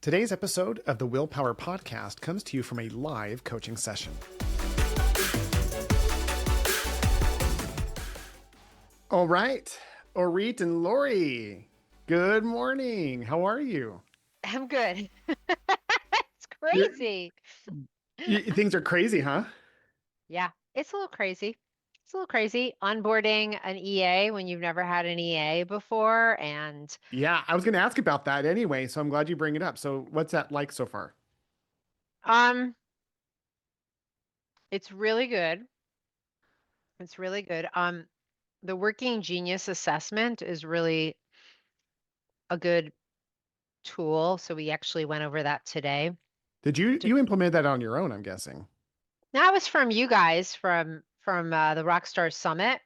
Today's episode of the Willpower Podcast comes to you from a live coaching session. All right, Orit and Lori, good morning. How are you? I'm good. It's You're, crazy. things are crazy, huh? Yeah, it's a little crazy. It's a little crazy onboarding an EA when you've never had an EA before. And Yeah, I was going to ask about that anyway, so I'm glad you bring it up. So, what's that like so far? um, it's really good. It's really good. The working genius assessment is really a good tool. So we actually went over that today. Did you D- you implement that on your own, I'm guessing? That was from you guys from the Rockstars Summit.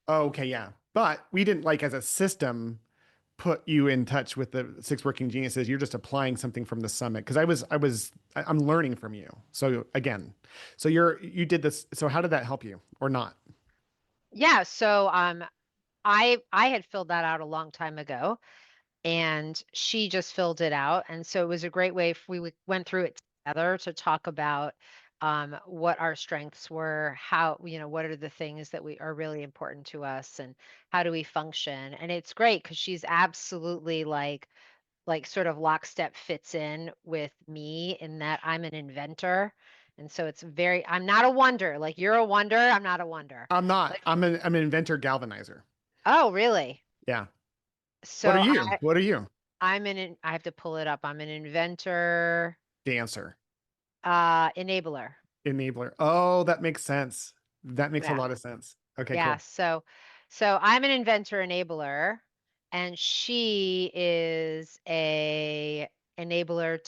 Oh, okay, yeah. But we didn't like as a system put you in touch with the six working geniuses. You're just applying something from the summit because I'm learning from you. So again, so you did this. So how did that help you or not? Yeah, so I had filled that out a long time ago, and she just filled it out. And so it was a great way if went through it together to talk about what our strengths were, how, what are the things that we are really important to us, and how do we function. And it's great because she's absolutely like sort of lockstep fits in with me in that I'm an inventor. And so I'm not a wonder. Like you're a wonder, I'm not a wonder. I'm not. Like, I'm an inventor galvanizer. oh, really? Yeah. What are So you? What are you? I have to pull it up. I'm an inventor, Dancer, enabler. enabler. Oh, that makes sense. That makes a Yeah. lot of sense. Okay, Yeah. cool. So I'm an inventor enabler, and she is a enabler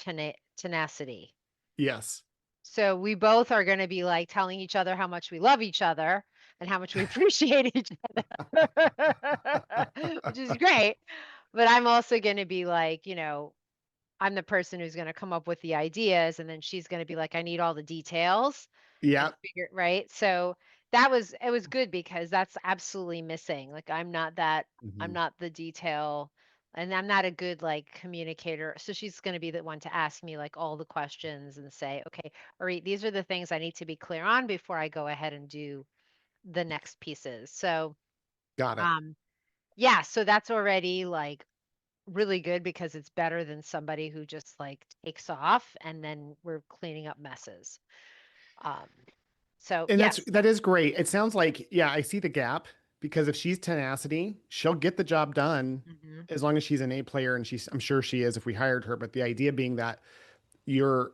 tenacity. Yes. So we both are going to be like telling each other how much we love each other and how much we appreciate each other, which is great. But I'm also going to be like, I'm the person who's going to come up with the ideas, and then she's going to be like, I need all the details and Yeah. figure, right? So it was good because that's absolutely missing. Like I'm Mhm. not the detail, and I'm not a good like communicator. So she's going to be the one to ask me like all the questions and say, okay, all right, these are the things I need to be clear on before I go ahead and do the next pieces. So, Got it. um, yeah, so that's already like really good because it's better than somebody who just like takes off and then we're cleaning up messes. Um, so And yes. that is great. It sounds like, yeah, I see the gap because if she's tenacity, she'll get the job done Mhm. as long as she's an A player, and I'm sure she is if we hired her. But the idea being that you're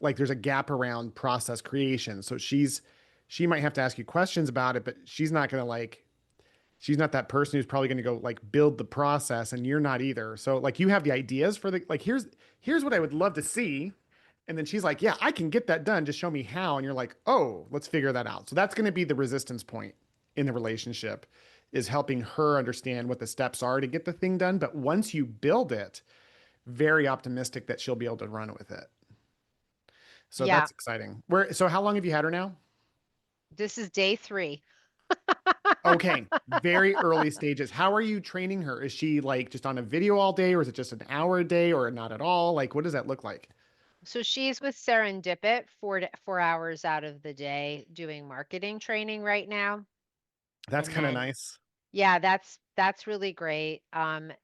like there's a gap around process creation. So she might have to ask you questions about it, but she's not that person who's probably going to go like build the process, and you're not either. So like you have the ideas for the like here's what I would love to see. And then she's like, yeah, I can get that done. Just show me how. And you're like, oh, let's figure that out. So that's going to be the resistance point in the relationship is helping her understand what the steps are to get the thing done. But once you build it, very optimistic that she'll be able to run with it. So Yeah, that's exciting. So how long have you had her now? this is day 3. Okay, very early stages. How are you training her? Is she like just on a video all day, or is it just an hour a day, or not at all? Like, what does that look like? So she's with Serendipit 4 hours out of the day doing marketing training right now. That's And kind of then nice. yeah, that's really great.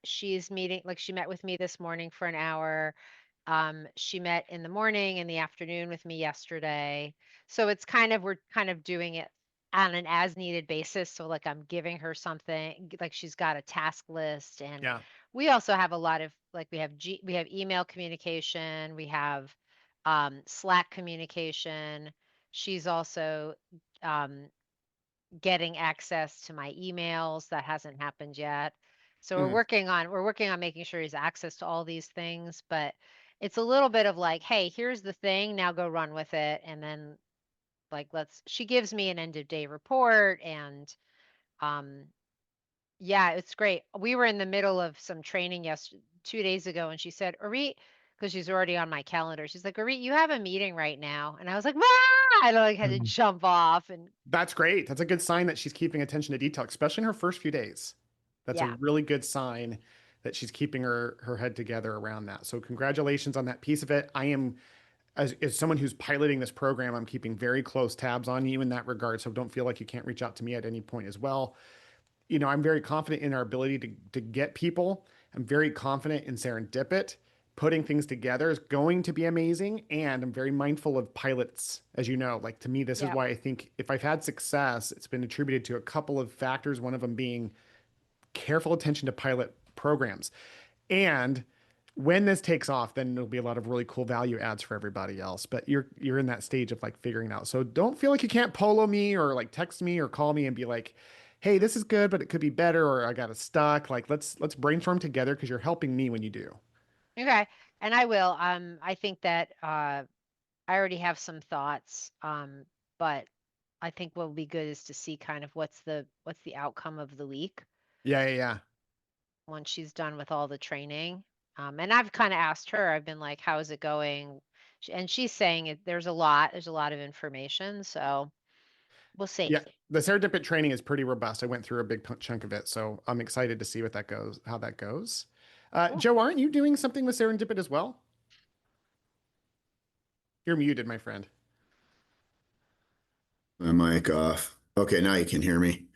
She's meeting like she met with me this morning for an hour. She met in the morning and the afternoon with me yesterday. So we're kind of doing it on an as needed basis. So like I'm giving her something, like she's got a task list, and Yeah. we also have a lot of like we have email communication, we have Slack communication. She's also um getting access to my emails. That hasn't happened yet. So Mm, we're working on making sure he's access to all these things, but it's a little bit of like, hey, here's the thing, now go run with it. And then like she gives me an end of day report, and um yeah, it's great. We were in the middle of some training 2 days ago, and she said, Arit, because she's already on my calendar. She's like, Arit, you have a meeting right now. And I was like, ah! I like had to mhm. jump off, and That's great. That's a good sign that she's keeping attention to detail, especially in her first few days. That's a yeah. really good sign that she's keeping her head together around that. So congratulations on that piece of it. I am as someone who's piloting this program, I'm keeping very close tabs on you in that regard. So don't feel like you can't reach out to me at any point as well. I'm very confident in our ability to get people. I'm very confident in serendipit. Putting things together is going to be amazing. And I'm very mindful of pilots, as you know. Like to me, this is Yeah. why I think if I've had success, it's been attributed to a couple of factors. One of them being careful attention to pilot programs. And when this takes off, then there'll be a lot of really cool value adds for everybody else. But you're in that stage of like figuring it out. So don't feel like you can't polo me or like text me or call me and be like, "Hey, this is good, but it could be better," or "I got it stuck." Like let's brainstorm together because you're helping me when you do. Okay. And I will. I think that I already have some thoughts. But I think what would be good is to see kind of what's the outcome of the week Yeah, yeah, yeah. once she's done with all the training. And I've kind of asked her, I've been like, how is it going? And she's saying there's a lot of information. So we'll see. Yeah, the serendipit training is pretty robust. I went through a big chunk of it, so I'm excited to see what that goes, how that goes. Cool. Joe, aren't you doing something with serendipit as well? You're muted, my friend. My mic off. Okay, now you can hear me.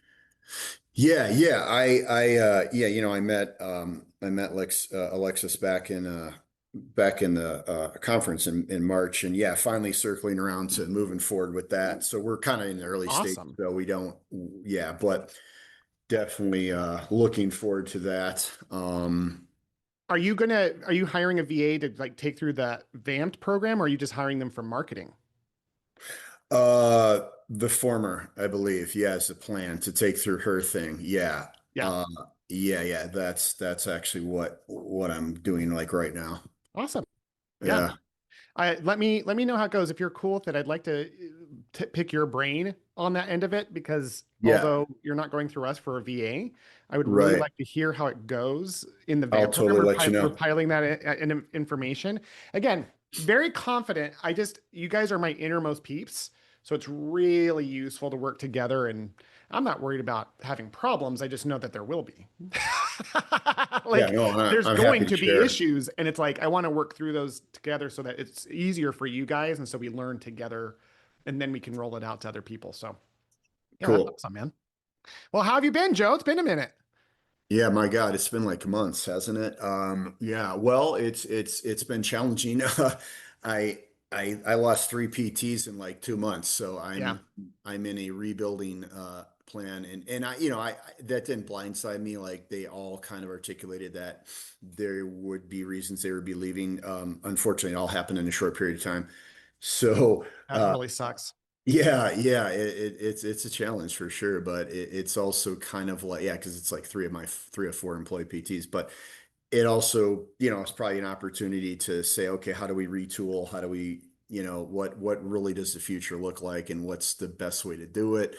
Yeah, yeah. Yeah, I met Alexis back in the conference in March, and yeah, finally circling around to moving forward with that. So we're kind of in the early stage, Awesome. so we don't, yeah, but definitely looking forward to that. Are you hiring a VA to like take through the vamped program, or are you just hiring them for marketing? The former, I believe, yeah, is the plan to take through her thing. Yeah. Yeah. Uh, yeah. That's actually what I'm doing like right now. Awesome. Yeah. Yeah. Let me know how it goes. If you're cool with it, I'd like to pick your brain on that end of it because Yeah. although you're not going through us for a VA, I would really Right. like to hear how it goes in the I'll VAMP program. totally let you We're know. piloting that information. Again, very confident. You guys are my innermost peeps. So it's really useful to work together. And I'm not worried about having problems. I just know that there will be. Yeah, Like no, there's I'm happy going to to be share. issues, and it's like I want to work through those together so that it's easier for you guys, and so we learn together, and then we can roll it out to other people. So yeah, that's Cool. awesome, man. Well, how have you been, Joe? It's been a minute. Yeah, my God, it's been like months, hasn't it? Yeah, well, it's been challenging. I I lost three PTs in like 2 months, so Yeah, I'm in a rebuilding plan, and I that didn't blindside me. Like they all kind of articulated that there would be reasons they would be leaving. Unfortunately, it all happened in a short period of time. So that really sucks. yeah, it's a challenge for sure, but it's also kind of like, yeah, because it's like three or four employee PTs, but it also, it's probably an opportunity to say, okay, how do we retool? How do we, what really does the future look like, and what's the best way to do it?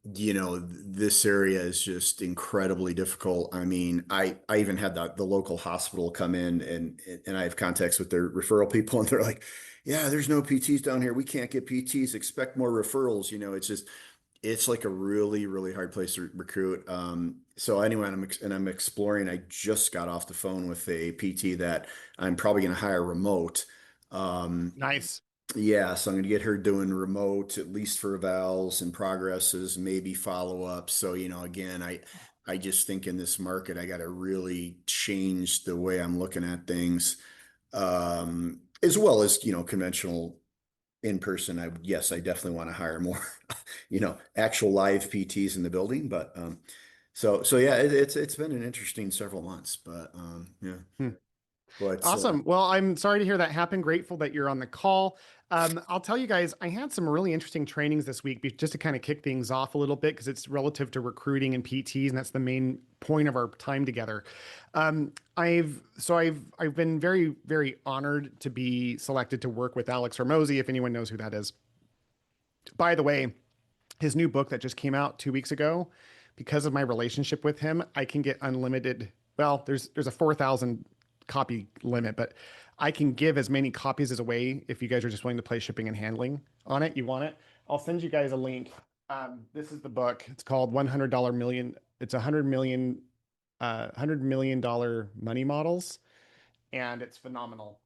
This area is just incredibly difficult. I mean, I even had the local hospital come in, and I have contacts with their referral people, and they're like, yeah, there's no PTs down here. We can't get PTs. Expect more referrals. It's just, it's like a really, really hard place to recruit. So anyway, I'm exploring. I just got off the phone with a PT that I'm probably going to hire remote. Um, Nice. yeah, so I'm going to get her doing remote, at least for evals and progresses, maybe follow up. So, again, I just think in this market, I got to really change the way I'm looking at things, as well as, conventional in person. Yes, I definitely want to hire more, actual live PTs in the building. But so yeah, it's been an interesting several months, but yeah, Hmm. but Awesome. Well, I'm sorry to hear that happen. Grateful that you're on the call. I'll tell you guys, I had some really interesting trainings this week just to kind of kick things off a little bit because it's relative to recruiting and PTs, and that's the main point of our time together. I've been very, very honored to be selected to work with Alex Hormozi, if anyone knows who that is. By the way, his new book that just came out 2 weeks ago, because of my relationship with him, I can get unlimited. Well, there's a 4,000 copy limit, but I can give as many copies as away if you guys are just willing to play shipping and handling on it. You want it? I'll send you guys a link. This is the book. It's called $100 million. It's 100 million. $100 million money models, and it's phenomenal.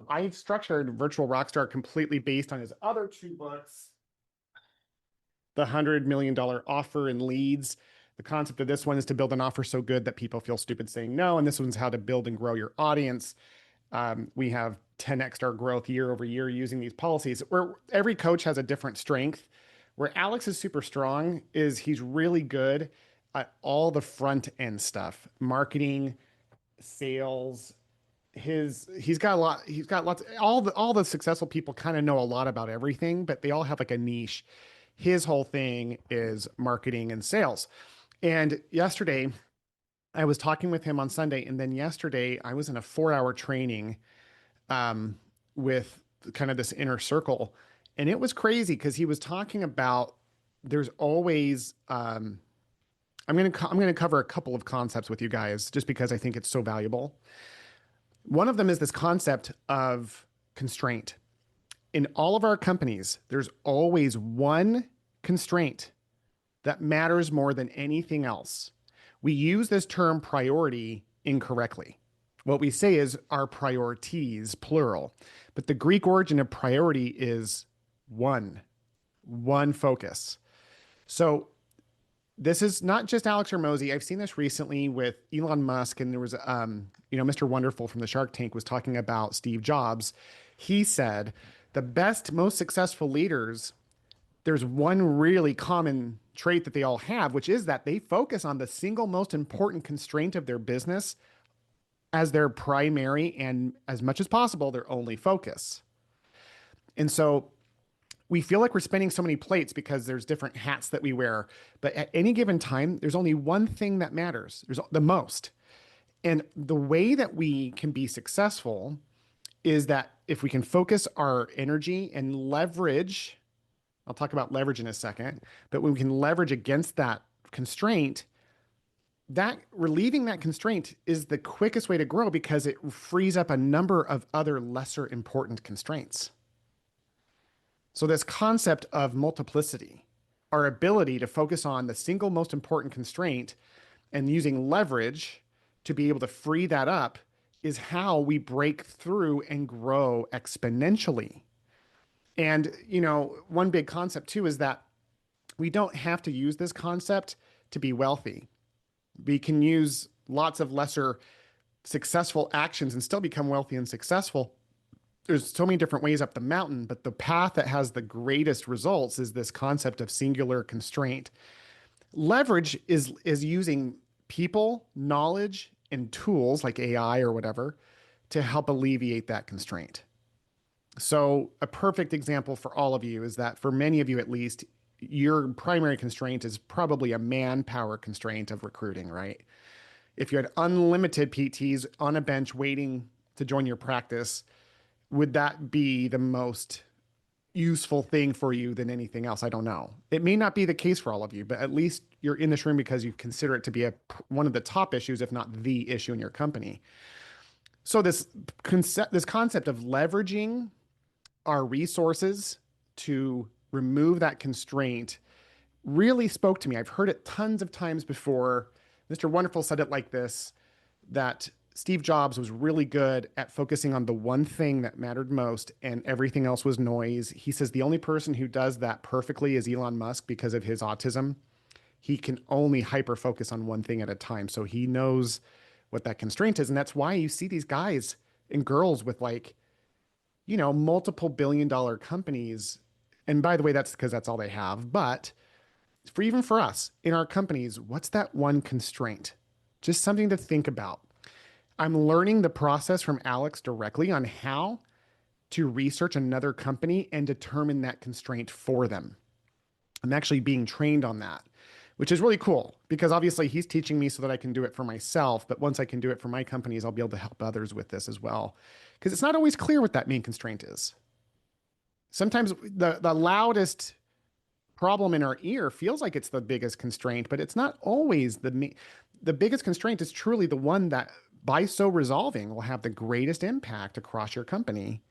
I've structured Virtual Rockstar completely based on his other two books, the $100 million offer and leads. The concept of this one is to build an offer so good that people feel stupid saying no. And this one's how to build and grow your audience. We have 10x our growth year over year using these policies. Where every coach has a different strength. Where Alex is super strong is he's really good at all the front end stuff, marketing, sales. He's got a lot. He's got lots. All the successful people kind of know a lot about everything, but they all have like a niche. His whole thing is marketing and sales. And yesterday, I was talking with him on Sunday, and then yesterday I was in a 4-hour training with kind of this inner circle, and it was crazy because he was talking about there's always I'm gonna cover a couple of concepts with you guys just because I think it's so valuable. One of them is this concept of constraint. In all of our companies, there's always one constraint that matters more than anything else. We use this term priority incorrectly. What we say is our priorities, plural, but the Greek origin of priority is one focus. So this is not just Alex Hormozi. I've seen this recently with Elon Musk, and there was, Mr. Wonderful from the Shark Tank was talking about Steve Jobs. He said the best, most successful leaders, there's one really common trait that they all have, which is that they focus on the single most important constraint of their business as their primary and, as much as possible, their only focus. And so we feel like we're spinning so many plates because there's different hats that we wear. But at any given time, there's only one thing that matters. There's the most. And the way that we can be successful is that if we can focus our energy and leverage, I'll talk about leverage in a second, but when we can leverage against that constraint, that relieving that constraint is the quickest way to grow because it frees up a number of other lesser important constraints. So this concept of multiplicity, our ability to focus on the single most important constraint and using leverage to be able to free that up, is how we break through and grow exponentially. And, one big concept too is that we don't have to use this concept to be wealthy. We can use lots of lesser successful actions and still become wealthy and successful. There's so many different ways up the mountain, but the path that has the greatest results is this concept of singular constraint. Leverage is using people, knowledge, and tools like AI or whatever to help alleviate that constraint. So a perfect example for all of you is that for many of you, at least, your primary constraint is probably a manpower constraint of recruiting, right? If you had unlimited PTs on a bench waiting to join your practice, would that be the most useful thing for you than anything else? I don't know. It may not be the case for all of you, but at least you're in this room because you consider it to be one of the top issues, if not the issue in your company. So this concept of leveraging our resources to remove that constraint really spoke to me. I've heard it tons of times before. Mr. Wonderful said it like this, that Steve Jobs was really good at focusing on the one thing that mattered most and everything else was noise. He says the only person who does that perfectly is Elon Musk because of his autism. He can only hyper focus on one thing at a time. So he knows what that constraint is. And that's why you see these guys and girls with multiple billion-dollar companies. And by the way, that's because that's all they have. But even for us in our companies, what's that one constraint? Just something to think about. I'm learning the process from Alex directly on how to research another company and determine that constraint for them. I'm actually being trained on that, which is really cool because obviously he's teaching me so that I can do it for myself. But once I can do it for my companies, I'll be able to help others with this as well. Because it's not always clear what that main constraint is. Sometimes the loudest problem in our ear feels like it's the biggest constraint, but it's not always the biggest constraint is truly the one that by so resolving will have the greatest impact across your company.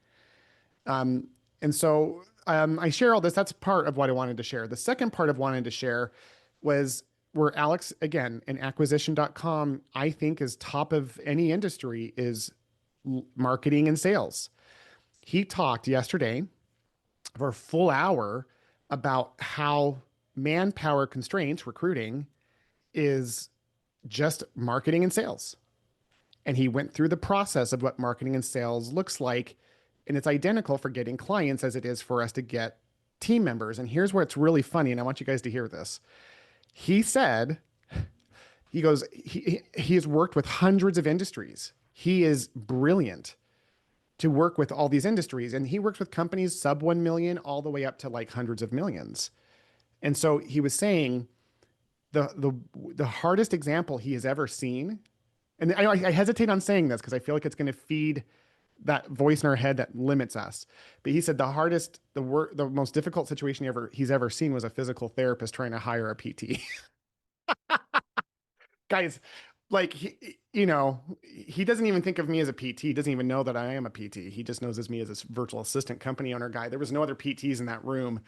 And so I share all this. That's part of what I wanted to share. The second part of wanting to share was where Alex, again, in acquisition.com, I think is top of any industry is marketing and sales. He talked yesterday for a full hour about how manpower constraints, recruiting, is just marketing and sales. And he went through the process of what marketing and sales looks like. And it's identical for getting clients as it is for us to get team members. And here's where it's really funny. And I want you guys to hear this. He said, he goes, he has worked with hundreds of industries. He is brilliant to work with all these industries. And he works with companies sub 1 million all the way up to like hundreds of millions. And so he was saying the hardest example he has ever seen, and I hesitate on saying this because I feel like it's going to feed that voice in our head that limits us. But he said the most difficult situation he's ever seen was a physical therapist trying to hire a PT. Guys, like he doesn't even think of me as a PT. He doesn't even know that I am a PT. He just knows as me as this virtual assistant company owner guy. There was no other PTs in that room.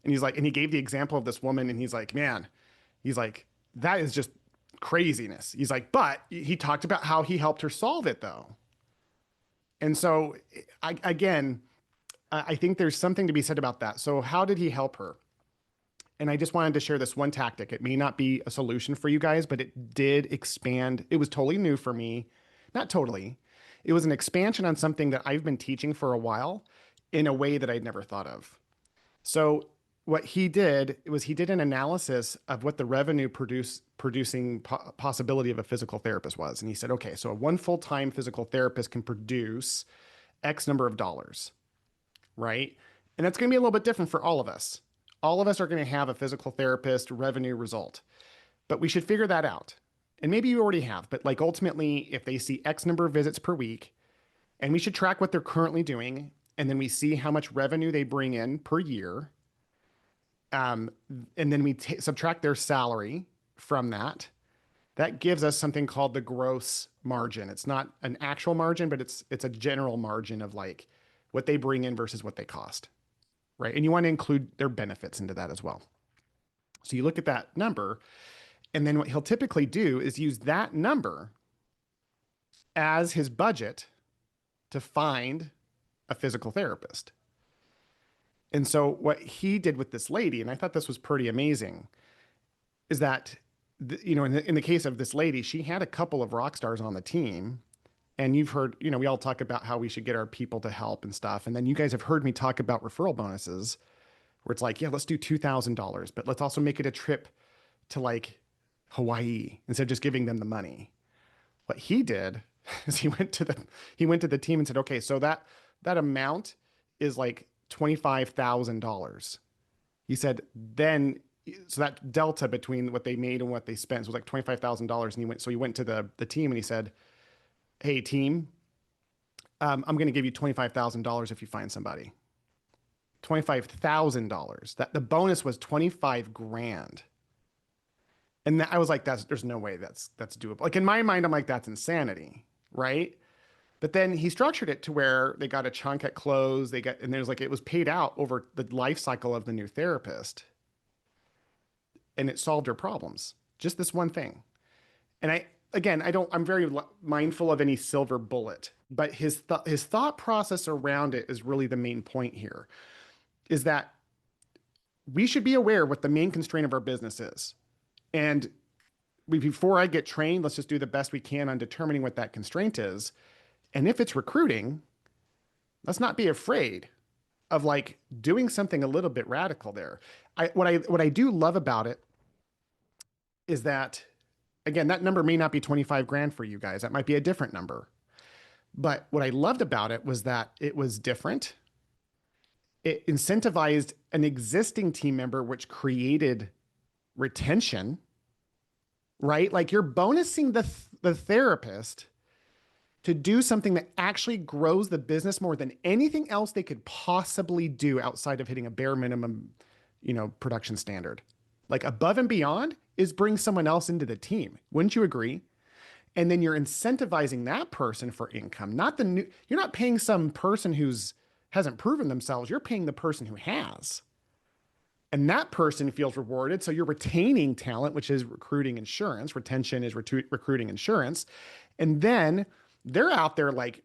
And he's like, and he gave the example of this woman, and he's like, man, he's like, that is just craziness. He's like, but he talked about how he helped her solve it though. And so I think there's something to be said about that. So how did he help her? And I just wanted to share this one tactic. It may not be a solution for you guys, but it did expand. It was totally new for me. Not totally. It was an expansion on something that I've been teaching for a while in a way that I'd never thought of. So what he did was he did an analysis of what the revenue producing possibility of a physical therapist was. And he said, okay, so one full-time physical therapist can produce X number of dollars, right? And that's going to be a little bit different for all of us. All of us are going to have a physical therapist revenue result, but we should figure that out. And maybe you already have, but like ultimately, if they see X number of visits per week, and we should track what they're currently doing, and then we see how much revenue they bring in per year, and then we subtract their salary from that. That gives us something called the gross margin. It's not an actual margin, but it's a general margin of like what they bring in versus what they cost. Right. And you want to include their benefits into that as well. So you look at that number, and then what he'll typically do is use that number as his budget to find a physical therapist. And so what he did with this lady, and I thought this was pretty amazing, is that, in the case of this lady, she had a couple of rock stars on the team. And you've heard, we all talk about how we should get our people to help and stuff. And then you guys have heard me talk about referral bonuses where it's like, yeah, let's do $2,000, but let's also make it a trip to like Hawaii instead of just giving them the money. What he did is he went to the team and said, okay, so that amount is like $25,000. He said, so that delta between what they made and what they spent was like $25,000. And he went to the team and he said, hey team, I'm going to give you $25,000 if you find somebody. $25,000. That the bonus was 25 grand. And I was like, there's no way that's doable. Like in my mind, I'm like, that's insanity. Right. But then he structured it to where they got a chunk at close. And there's like, it was paid out over the life cycle of the new therapist. And it solved her problems. Just this one thing. And I'm very mindful of any silver bullet, but his thought process around it is really the main point here, is that we should be aware what the main constraint of our business is. And before I get trained, let's just do the best we can on determining what that constraint is. And if it's recruiting, let's not be afraid of like doing something a little bit radical there. What I do love about it is that, again, that number may not be 25 grand for you guys. That might be a different number. But what I loved about it was that it was different. It incentivized an existing team member, which created retention, right? Like you're bonusing the therapist to do something that actually grows the business more than anything else they could possibly do outside of hitting a bare minimum, production standard. Like above and beyond is bring someone else into the team. Wouldn't you agree? And then you're incentivizing that person for income, you're not paying some person hasn't proven themselves. You're paying the person who has. and that person feels rewarded. So you're retaining talent, which is recruiting insurance. Retention is recruiting insurance. And then they're out there like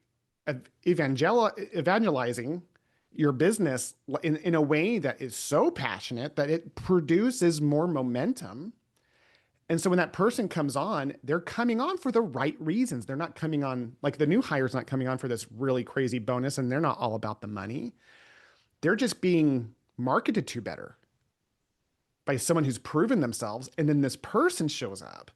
evangelizing your business in a way that is so passionate that it produces more momentum. And so when that person comes on, they're coming on for the right reasons. They're not coming on like the new hire's not coming on for this really crazy bonus, and they're not all about the money. They're just being marketed to better by someone who's proven themselves. And then this person shows up,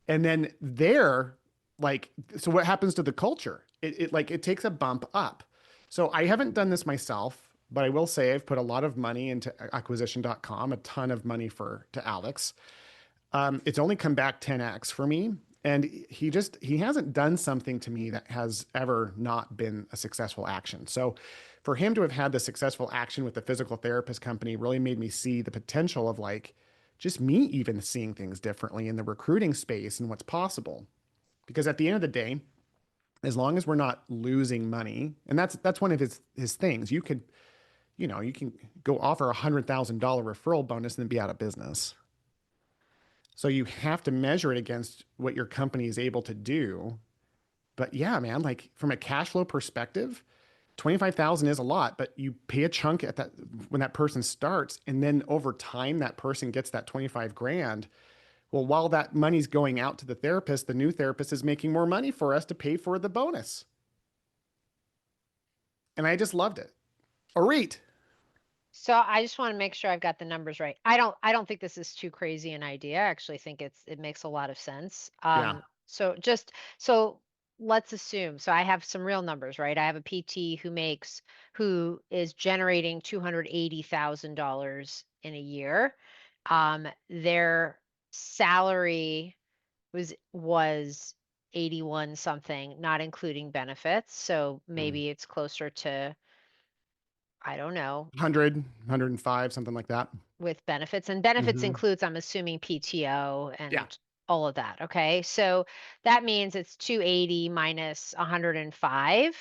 and then they're like, so what happens to the culture? It takes a bump up. So I haven't done this myself, but I will say I've put a lot of money into acquisition.com, a ton of money to Alex. It's only come back 10x for me. And he hasn't done something to me that has ever not been a successful action. So for him to have had the successful action with the physical therapist company really made me see the potential of like just me even seeing things differently in the recruiting space and what's possible. Because at the end of the day, as long as we're not losing money, and that's one of his things, you can go offer $100,000 referral bonus and then be out of business. So you have to measure it against what your company is able to do. But yeah, man, like from a cash flow perspective, 25,000 is a lot, but you pay a chunk at that when that person starts, and then over time that person gets that 25 grand. Well, while that money's going out to the therapist, the new therapist is making more money for us to pay for the bonus. And I just loved it. Orit. So I just want to make sure I've got the numbers right. I don't think this is too crazy an idea. I actually think it makes a lot of sense. Yeah. So let's assume. So I have some real numbers, right? I have a PT who is generating $280,000 in a year. Their salary was 81 something, not including benefits. So Mm. maybe it's closer to, I don't know, 100, 105, something like that. with benefits. And benefits Hmm. includes, I'm assuming, PTO Yeah. and all of that. Okay. So that means it's 280 minus 105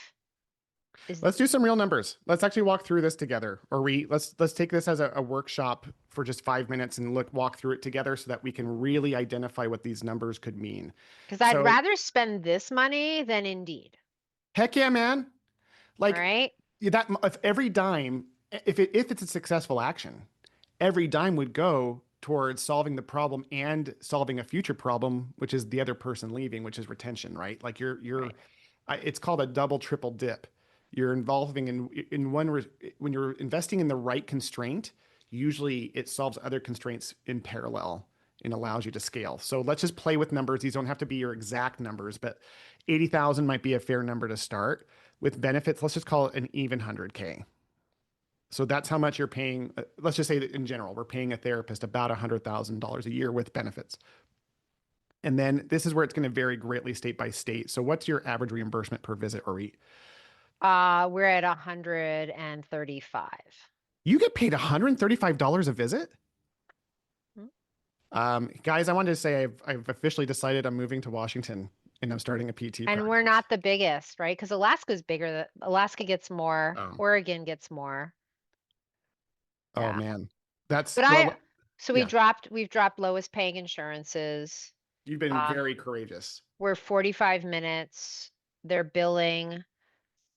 is Let's do some real numbers. Let's actually walk through this together. Let's take this as a workshop for just 5 minutes and walk through it together so that we can really identify what these numbers could mean. because I'd So rather spend this money than Indeed. heck yeah, man. All Like right. that if every dime, if it's a successful action, every dime would go towards solving the problem and solving a future problem, which is the other person leaving, which is retention, right? Like Right. it's called a double triple dip. You're involving in one when you're investing in the right constraint, usually it solves other constraints in parallel and allows you to scale. So let's just play with numbers. These don't have to be your exact numbers, but 80,000 might be a fair number to start. With benefits, let's just call it an even 100K. So that's how much you're paying. Let's just say that in general, we're paying a therapist about $100,000 a year with benefits. And then this is where it's going to vary greatly state by state. So what's your average reimbursement per visit or eat? We're at 135. You get paid $135 a visit? Hmm. Guys, I wanted to say I've officially decided I'm moving to Washington and I'm starting a PT And we're practice. not the biggest, right? Because Alaska's bigger. Alaska gets more. Oh, Oregon gets more. oh Yeah. man. That's But well, so yeah. we've dropped lowest paying insurances. You've been Um, very courageous. we're 45 minutes. They're billing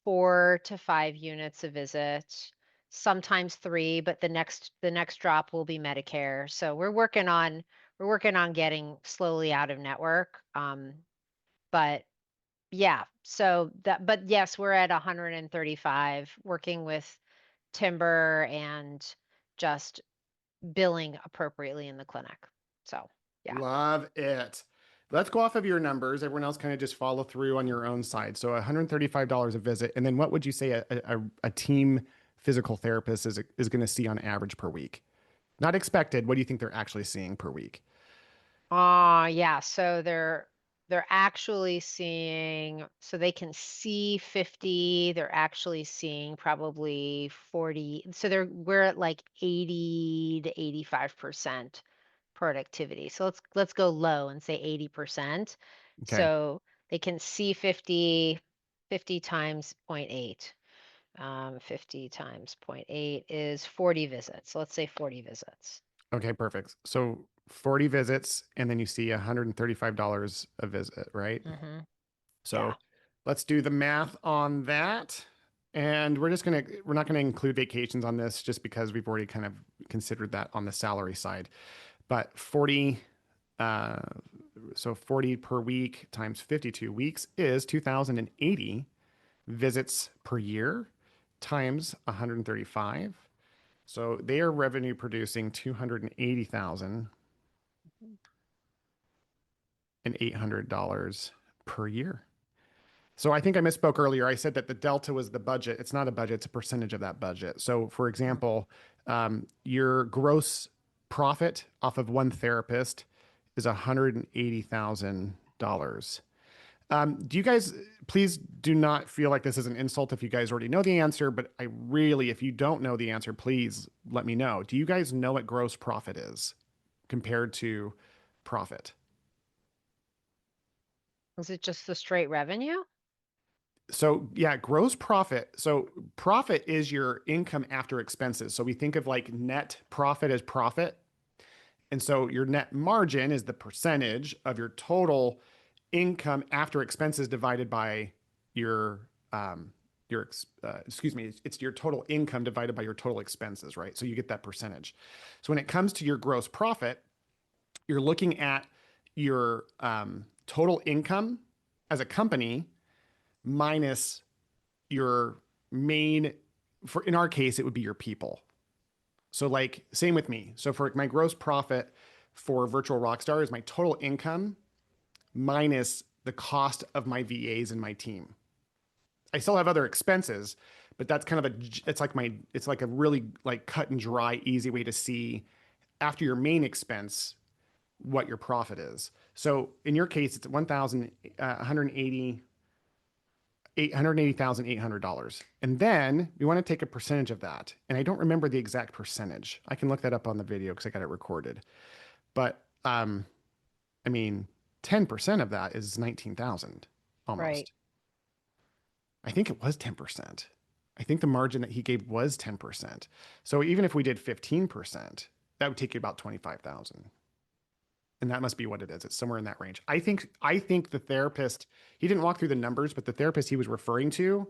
4 to 5 units a visit, sometimes 3, but the next drop will be Medicare. So we're working on getting slowly out of network. But yeah, but yes, we're at 135 working with timber and just billing appropriately in the clinic. So yeah. Love it. Let's go off of your numbers. Everyone else kind of just follow through on your own side. So $135 a visit. And then what would you say a team physical therapist is going to see on average per week? Not expected. What do you think they're actually seeing per week? Yeah, so they're actually seeing, so they can see 50, they're actually seeing probably 40. So we're at like 80 to 85% productivity. So let's go low and say 80%. Okay. So they can see 50 times 0.8. 50 times 0.8 is 40 visits. Let's say 40 visits. Okay, perfect. So 40 visits, and then you see $135 a visit, right? Mm-hmm. Yeah. So let's do the math on that. And we're not gonna include vacations on this just because we've already kind of considered that on the salary side. But 40, uh, so 40 per week times 52 weeks is 2,080 visits per year times 135. So they are revenue producing 280,800 dollars per year. So I think I misspoke earlier. I said that the delta was the budget. It's not a budget, it's a percentage of that budget. So, for example, your gross profit off of one therapist is $180,000. Do you guys, please do not feel like this is an insult if you guys already know the answer, but I really, if you don't know the answer, please let me know. Do you guys know what gross profit is compared to profit? Is it just the straight revenue? So yeah, gross profit. So profit is your income after expenses. So we think of like net profit as profit. And so your net margin is the percentage of your total income after expenses divided by your excuse me, it's your total income divided by your total expenses, right? So you get that percentage. So when it comes to your gross profit, you're looking at your total income as a company minus your main, for in our case it would be your people. So like same with me. So for my gross profit for virtual rockstar is my total income minus the cost of my VAs and my team. I still have other expenses, but that's kind of it's like a really like cut and dry easy way to see after your main expense what your profit is. So in your case it's 1,180 $880,800. And then we want to take a percentage of that. And I don't remember the exact percentage. I can look that up on the video because I got it recorded. But I mean, 10% of that is 19,000 Right. almost. I think it was 10%. I think the margin that he gave was 10%. So even if we did 15%, that would take you about 25,000. And that must be what it is. It's somewhere in that range. I think the therapist, he didn't walk through the numbers, but the therapist he was referring to,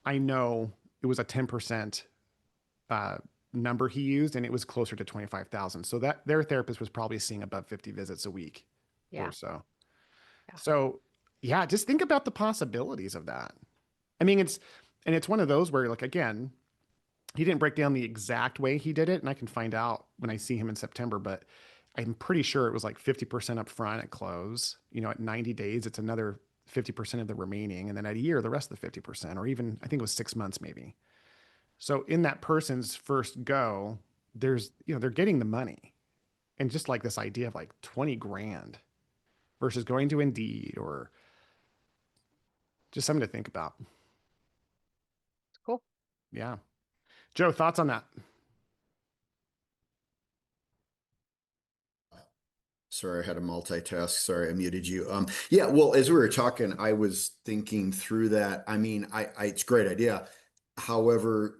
I know it was a 10% uh, number he used, and it was closer to 25,000. So that their therapist was probably seeing above 50 visits a week Yeah. or so. Yeah. So yeah, just think about the possibilities of that. I mean, it's one of those where like, again, he didn't break down the exact way he did it, and I can find out when I see him in September, but I'm pretty sure it was like 50% up front at close. You know, at 90 days, it's another 50% of the remaining. And then at a year, the rest of the 50%, or even I think it was 6 months maybe. So in that person's first go, they're getting the money. And just like this idea of like 20 grand versus going to Indeed or just something to think about. Cool. Yeah. Joe, thoughts on that? Sorry, I had to multitask. Sorry, I muted you. Yeah, well, as we were talking, I was thinking through that. I mean, it's a great idea. However,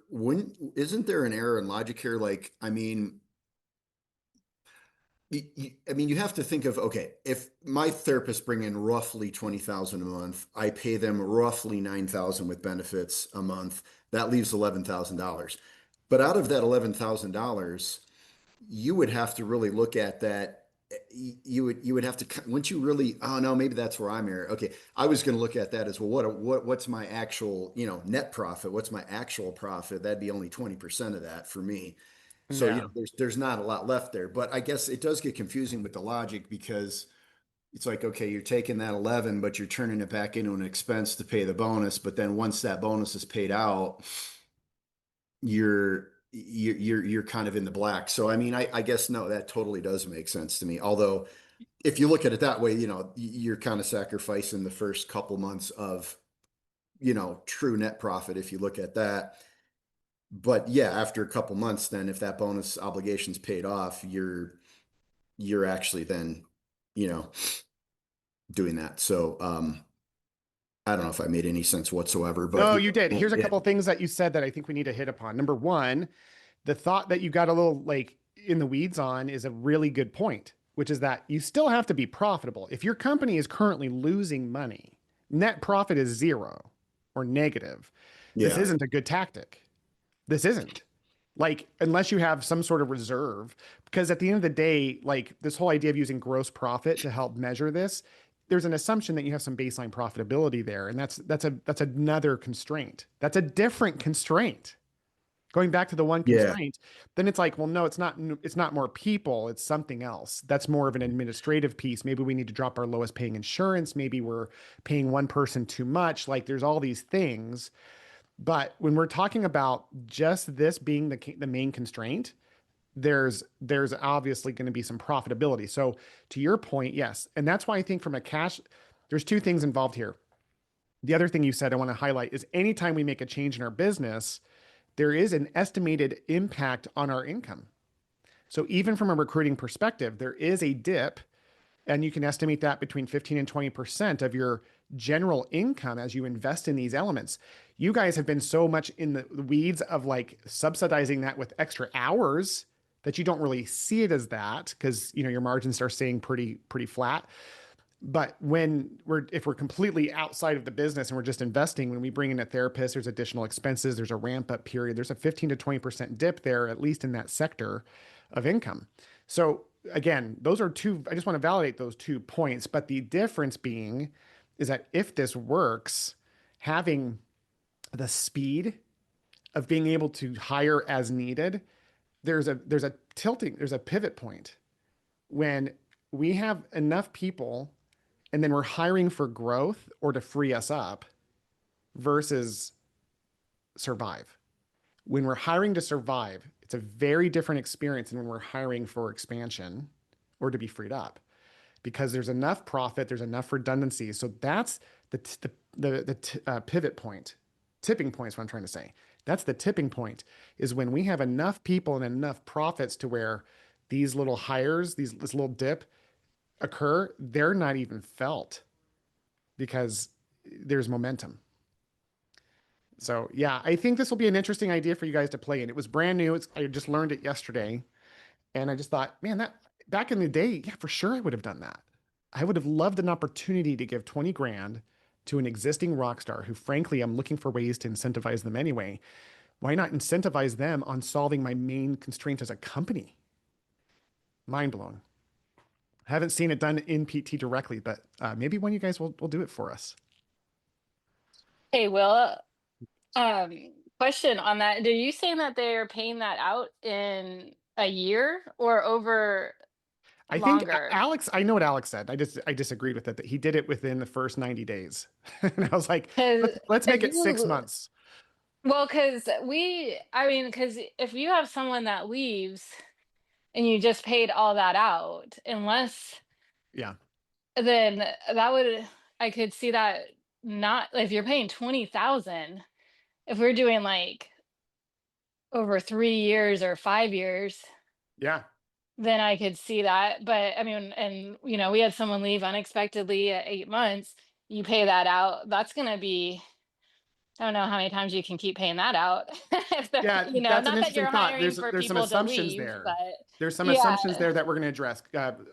isn't there an error in logic here? Like, I mean, you have to think of, okay, if my therapists bring in roughly 20,000 a month, I pay them roughly 9,000 with benefits a month. That leaves $11,000. But out of that $11,000, you would have to really look at that. You would have to, once you really, oh no, maybe that's where I'm here. Okay, I was going to look at that as, well, what's my actual, net profit? What's my actual profit? That'd be only 20% of that for me. So, Yeah. there's not a lot left there. But I guess it does get confusing with the logic, because it's like, okay, you're taking that 11, but you're turning it back into an expense to pay the bonus. But then once that bonus is paid out, you're kind of in the black. So I mean, I guess no, that totally does make sense to me. Although if you look at it that way, you're kind of sacrificing the first couple months of, true net profit if you look at that. But yeah, after a couple months, then if that bonus obligation's paid off, you're actually then, you know, doing that. So I don't know if I made any sense whatsoever, but No, yeah, you did. Here's a yeah, couple things that you said that I think we need to hit upon. Number one, the thought that you got a little like in the weeds on is a really good point, which is that you still have to be profitable. If your company is currently losing money, net profit is zero or negative, this yeah, isn't a good tactic. This isn't. Like, unless you have some sort of reserve, because at the end of the day, like this whole idea of using gross profit to help measure this, there's an assumption that you have some baseline profitability there. And that's another constraint. That's a different constraint. Going back to the one yeah, constraint, then it's like, well, no, it's not more people, it's something else. That's more of an administrative piece. Maybe we need to drop our lowest paying insurance. Maybe we're paying one person too much. Like there's all these things. But when we're talking about just this being the main constraint, there's obviously going to be some profitability. So to your point, yes. And that's why I think from a cash, there's two things involved here. The other thing you said I want to highlight is anytime we make a change in our business, there is an estimated impact on our income. So even from a recruiting perspective, there is a dip, and you can estimate that between 15 and 20% of your general income as you invest in these elements. You guys have been so much in the weeds of like subsidizing that with extra hours that you don't really see it as that because your margins are staying pretty flat. But if we're completely outside of the business and we're just investing, when we bring in a therapist, there's additional expenses, there's a ramp up period, there's a 15 to 20% dip there, at least in that sector of income. So again, those are two, I just want to validate those 2 points. But the difference being is that if this works, having the speed of being able to hire as needed, there's a pivot point when we have enough people and then we're hiring for growth or to free us up versus survive. When we're hiring to survive, it's a very different experience than when we're hiring for expansion or to be freed up because there's enough profit, there's enough redundancy. So that's the pivot point, tipping point is what I'm trying to say. That's the tipping point is when we have enough people and enough profits to where these little hires, this little dip occur, they're not even felt because there's momentum. So yeah, I think this will be an interesting idea for you guys to play in. It was brand new. I just learned it yesterday, and I just thought, man, that back in the day, yeah, for sure I would have done that. I would have loved an opportunity to give 20 grand to an existing rock star who, frankly, I'm looking for ways to incentivize them anyway. Why not incentivize them on solving my main constraint as a company? Mind blown. I haven't seen it done in PT directly, but maybe one of you guys will do it for us. Hey, Will, um, question on that. Are you saying that they're paying that out in a year or over I think longer? Alex, I know what Alex said. I disagreed with it that he did it within the first 90 days. And I was like, Because let's if make it six you, months. well, I mean, because if you have someone that leaves and you just paid all that out, unless Yeah. then that would, I could see that not, if you're paying 20,000, if we're doing like over 3 years or 5 years, Yeah. then I could see that. But I mean, and we had someone leave unexpectedly at 8 months. You pay that out. That's gonna be, I don't know how many times you can keep paying that out. If they're, Yeah, that's an not that interesting you're thought. hiring for There's some people to assumptions leave, there. but There's some yeah. assumptions there that we're going to address.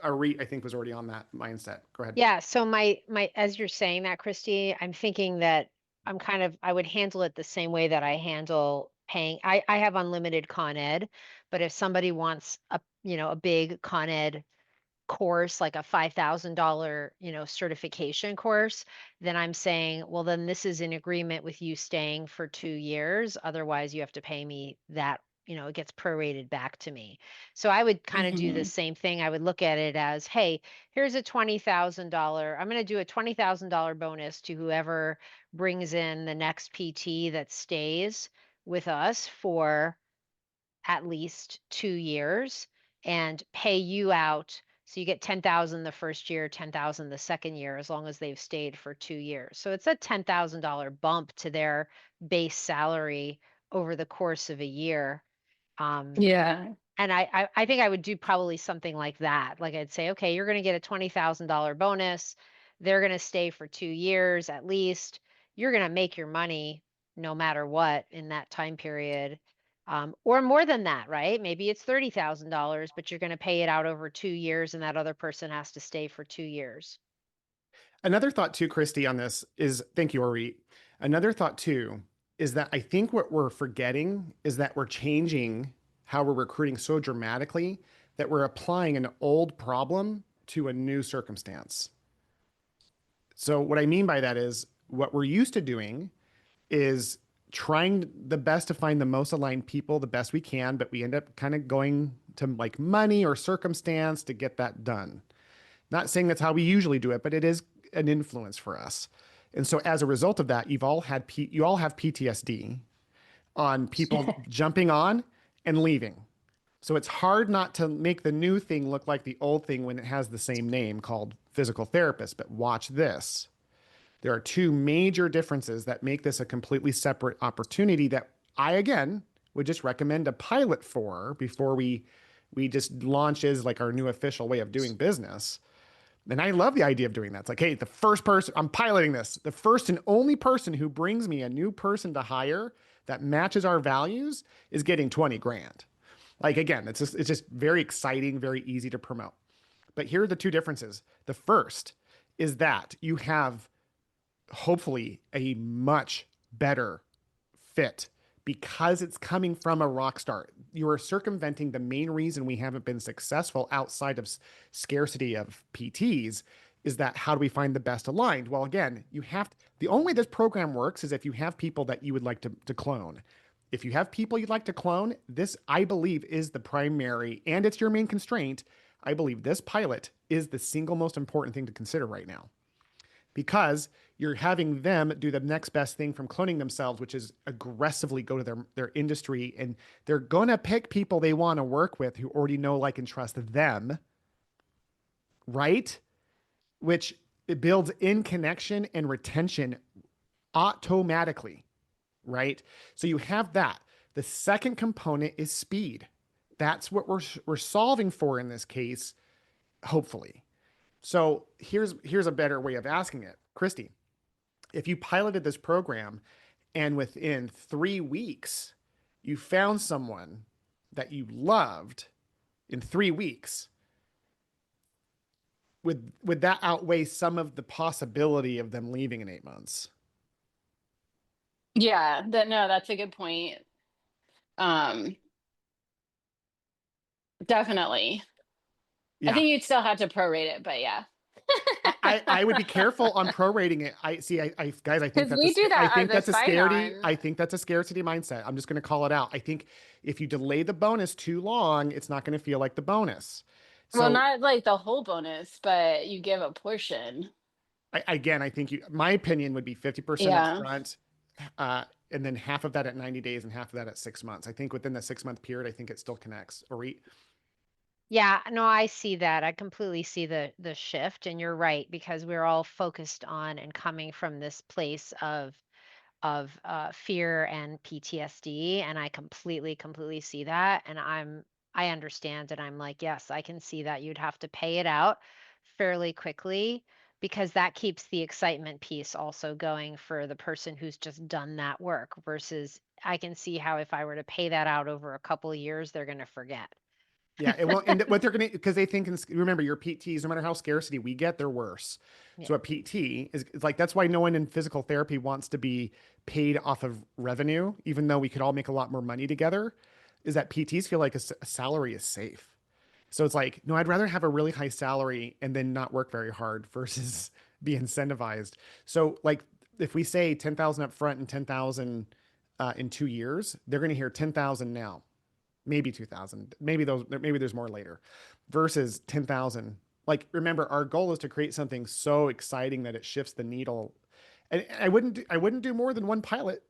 Ari, I think, was already on that mindset. Go ahead. Yeah, so my as you're saying that, Christy, I'm thinking that I would handle it the same way that I handle paying. I have unlimited Con Ed, but if somebody wants a big Con Ed course, like a $5,000, certification course, then I'm saying, well, then this is in agreement with you staying for 2 years. Otherwise, you have to pay me that, it gets prorated back to me. So I would kind of do the Mhm. same thing. I would look at it as, hey, here's a $20,000. I'm going to do a $20,000 bonus to whoever brings in the next PT that stays with us for at least 2 years and pay you out. So you get 10,000 the first year, 10,000 the second year, as long as they've stayed for 2 years. So it's a $10,000 bump to their base salary over the course of a year. Um, Yeah. and I think I would do probably something like that. Like I'd say, okay, you're going to get a $20,000 bonus. they're going to stay for 2 years at least. You're going to make your money no matter what in that time period. Or more than that, right? Maybe it's $30,000, but you're going to pay it out over 2 years and that other person has to stay for 2 years. Another thought too, Christy, on this is, thank you, Ari. Another thought too is that I think what we're forgetting is that we're changing how we're recruiting so dramatically that we're applying an old problem to a new circumstance. So what I mean by that is what we're used to doing is trying the best to find the most aligned people the best we can, but we end up kind of going to like money or circumstance to get that done. Not saying that's how we usually do it, but it is an influence for us. And so as a result of that, you all have PTSD on people jumping on and leaving. So it's hard not to make the new thing look like the old thing when it has the same name called physical therapist. But watch this. There are two major differences that make this a completely separate opportunity that I, again, would just recommend a pilot for before we just launch as like our new official way of doing business. And I love the idea of doing that. It's like, hey, the first person, I'm piloting this. The first and only person who brings me a new person to hire that matches our values is getting 20 grand. Like, again, it's just very exciting, very easy to promote. But here are the two differences. The first is that you have hopefully a much better fit because it's coming from a rock star. You are circumventing the main reason we haven't been successful outside of scarcity of PTs is that how do we find the best aligned? Well, again, the only way this program works is if you have people that you would like to clone. If you have people you'd like to clone, this, I believe, is the primary, and it's your main constraint. I believe this pilot is the single most important thing to consider right now because you're having them do the next best thing from cloning themselves, which is aggressively go to their industry, and they're going to pick people they want to work with who already know, like, and trust them, right? Which it builds in connection and retention automatically, right? So you have that. The second component is speed. That's what we're solving for in this case, hopefully. So here's a better way of asking it. Christy, if you piloted this program and within 3 weeks you found someone that you loved in 3 weeks, would that outweigh some of the possibility of them leaving in 8 months? Yeah, that's a good point. Um, Definitely. I Yeah. think you'd still have to prorate it, but yeah. I would be careful on prorating it. Guys, I think Because that's we do I that think as that's a a scarcity. sign-on. I think that's a scarcity mindset. I'm just going to call it out. I think if you delay the bonus too long, it's not going to feel like the bonus. Well, So not like the whole bonus, but you give a portion. I think my opinion would be 50% up Yeah. front, and then half of that at 90 days and half of that at 6 months. I think within the 6 month period, I think it still connects. Or Yeah, no, I see that. I completely see the shift, and you're right because we're all focused on and coming from this place of fear and PTSD, and I completely see that, and I understand, and I'm like, yes, I can see that you'd have to pay it out fairly quickly because that keeps the excitement piece also going for the person who's just done that work versus I can see how if I were to pay that out over a couple of years, they're going to forget. yeah, it won't. And what they're going to, because they think, remember, your PTs, no matter how scarcity we get, they're worse. Yeah. So a PT is like, that's why no one in physical therapy wants to be paid off of revenue, even though we could all make a lot more money together, is that PTs feel like a salary is safe. So it's like, no, I'd rather have a really high salary and then not work very hard versus be incentivized. So like, if we say 10,000 up front and 10,000 in 2 years, they're going to hear 10,000 now, maybe 2,000, maybe there's more later, versus 10,000. Like, remember, our goal is to create something so exciting that it shifts the needle. And I wouldn't do more than one pilot.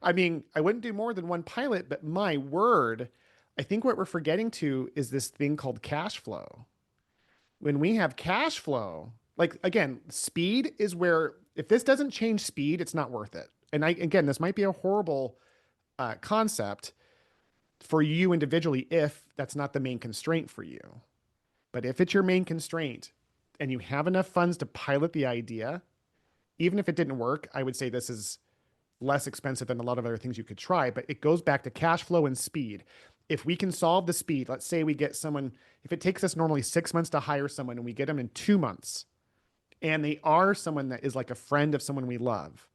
I mean, I wouldn't do more than one pilot, but my word, I think what we're forgetting to is this thing called cash flow. When we have cash flow, like, again, speed is where, if this doesn't change speed, it's not worth it. And again, this might be a horrible concept for you individually if that's not the main constraint for you. But if it's your main constraint, and you have enough funds to pilot the idea, even if it didn't work, I would say this is less expensive than a lot of other things you could try, but it goes back to cash flow and speed. If we can solve the speed, let's say we get someone, if it takes us normally 6 months to hire someone and we get them in 2 months, and they are someone that is like a friend of someone we love,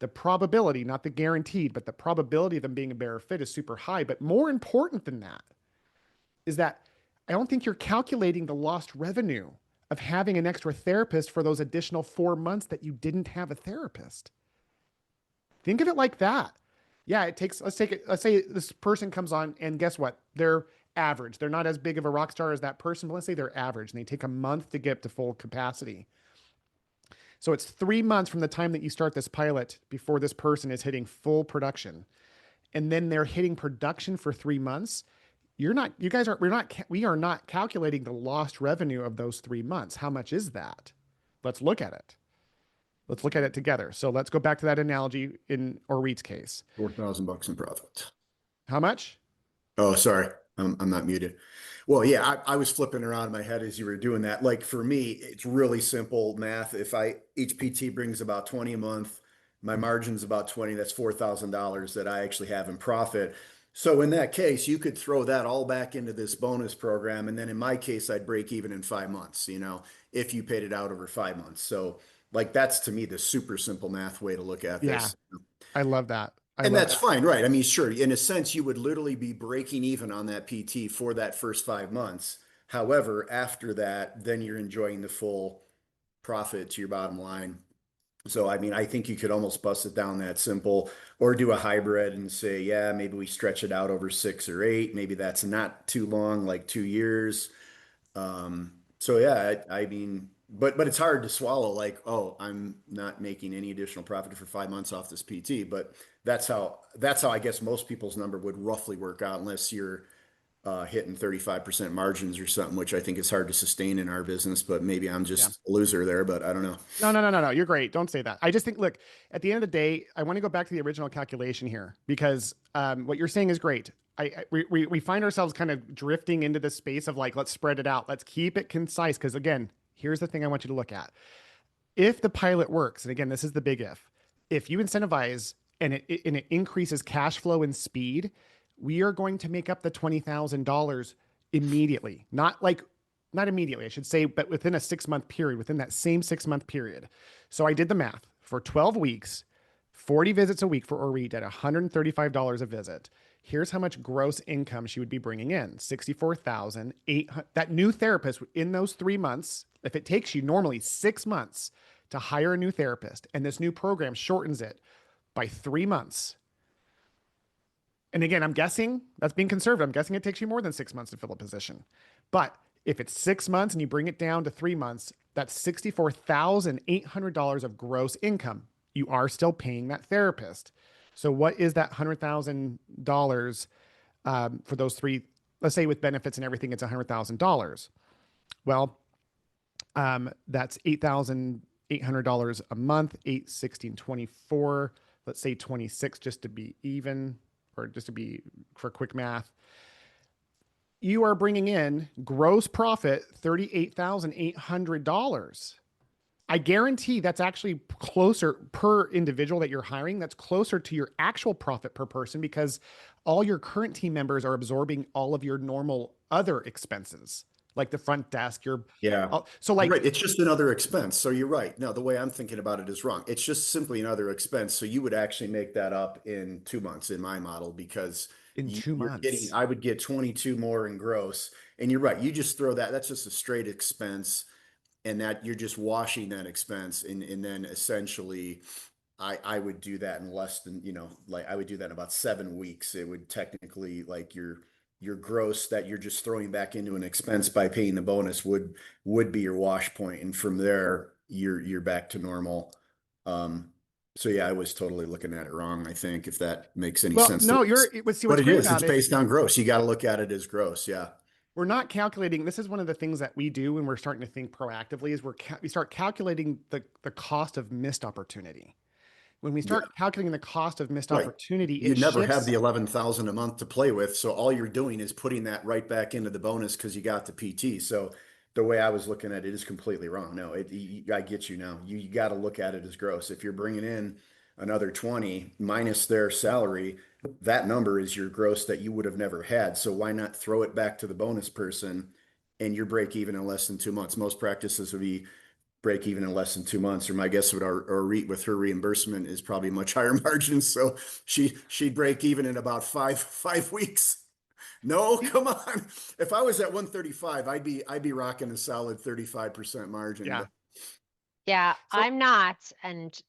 the probability, not the guaranteed, but the probability of them being a better fit is super high. But more important than that is that I don't think you're calculating the lost revenue of having an extra therapist for those additional 4 months that you didn't have a therapist. Think of it like that. Yeah, it takes, let's say this person comes on and guess what? They're average. They're not as big of a rock star as that person, but let's say they're average and they take a month to get up to full capacity. So it's 3 months from the time that you start this pilot before this person is hitting full production. And then they're hitting production for 3 months. We are not calculating the lost revenue of those 3 months. How much is that? Let's look at it. Let's look at it together. So let's go back to that analogy in Orit's case. $4,000 in profit. How much? Oh, sorry. I'm not muted. Well, yeah, I was flipping around in my head as you were doing that. Like for me, it's really simple math. If each PT brings about 20 a month, my margin's about 20, that's $4,000 that I actually have in profit. So in that case, you could throw that all back into this bonus program. And then in my case, I'd break even in 5 months, if you paid it out over 5 months. So like, that's to me, the super simple math way to look at Yeah, this. I love that. And that's fine, right? I mean, sure, in a sense, you would literally be breaking even on that PT for that first 5 months. However, after that, then you're enjoying the full profit to your bottom line. So, I mean, I think you could almost bust it down that simple or do a hybrid and say, yeah, maybe we stretch it out over 6 or 8. Maybe that's not too long, like 2 years. So yeah, I mean, but it's hard to swallow like, oh, I'm not making any additional profit for 5 months off this PT. But that's how I guess most people's number would roughly work out unless you're hitting 35% margins or something, which I think is hard to sustain in our business, but maybe I'm just a loser there, but I don't know. No. You're great. Don't say that. I just think, look, at the end of the day, I want to go back to the original calculation here because what you're saying is great. We find ourselves kind of drifting into this space of like, let's spread it out. Let's keep it concise. Because again, here's the thing I want you to look at. If the pilot works, and again, this is the big if you incentivize and it increases cash flow and speed, we are going to make up the $20,000 immediately. Not immediately, I should say, but within a 6-month period, within that same 6-month period. So I did the math for 12 weeks, 40 visits a week for Orit at $135 a visit. Here's how much gross income she would be bringing in, $64,800. That new therapist in those 3 months, if it takes you normally 6 months to hire a new therapist, and this new program shortens it by 3 months. And again, I'm guessing that's being conservative. I'm guessing it takes you more than 6 months to fill a position. But if it's 6 months and you bring it down to 3 months, that's $64,800 of gross income. You are still paying that therapist. So what is that $100,000 for those three? Let's say with benefits and everything, it's $100,000. Well, that's $8,800 a month, 8, 16, 24. Let's say 26 just to be even, or just to be for quick math. You are bringing in gross profit $38,800. I guarantee that's actually closer per individual that you're hiring. That's closer to your actual profit per person because all your current team members are absorbing all of your normal other expenses, like the front desk. So like, right. It's just another expense. So you're right. No, the way I'm thinking about it is wrong. It's just simply another expense. So you would actually make that up in 2 months in my model because in 2 months, I would get 22 more in gross. And you're right. You just throw that's just a straight expense. And that you're just washing that expense. And then essentially I would do that in less than, like I would do that in about 7 weeks. It would technically like your gross that you're just throwing back into an expense by paying the bonus would be your wash point. And from there you're back to normal. So yeah, I was totally looking at it wrong. I think if that makes any sense. No, what's great about it's based on gross. You got to look at it as gross. Yeah. We're not calculating. This is one of the things that we do when we're starting to think proactively is we start calculating the cost of missed opportunity. When we start calculating the cost of missed opportunity, you never have the 11,000 a month to play with. So all you're doing is putting that right back into the bonus because you got the PT. So the way I was looking at it is completely wrong. No, I get you now. You got to look at it as gross. If you're bringing in another 20 minus their salary, that number is your gross that you would have never had. So why not throw it back to the bonus person and your break even in less than 2 months? Most practices would be break even in less than 2 months, or my guess would, or with her reimbursement is probably much higher margins. So she'd break even in about five weeks. No, come on. If I was at 135, I'd be rocking a solid 35% margin. Yeah. Yeah, So I'm not, and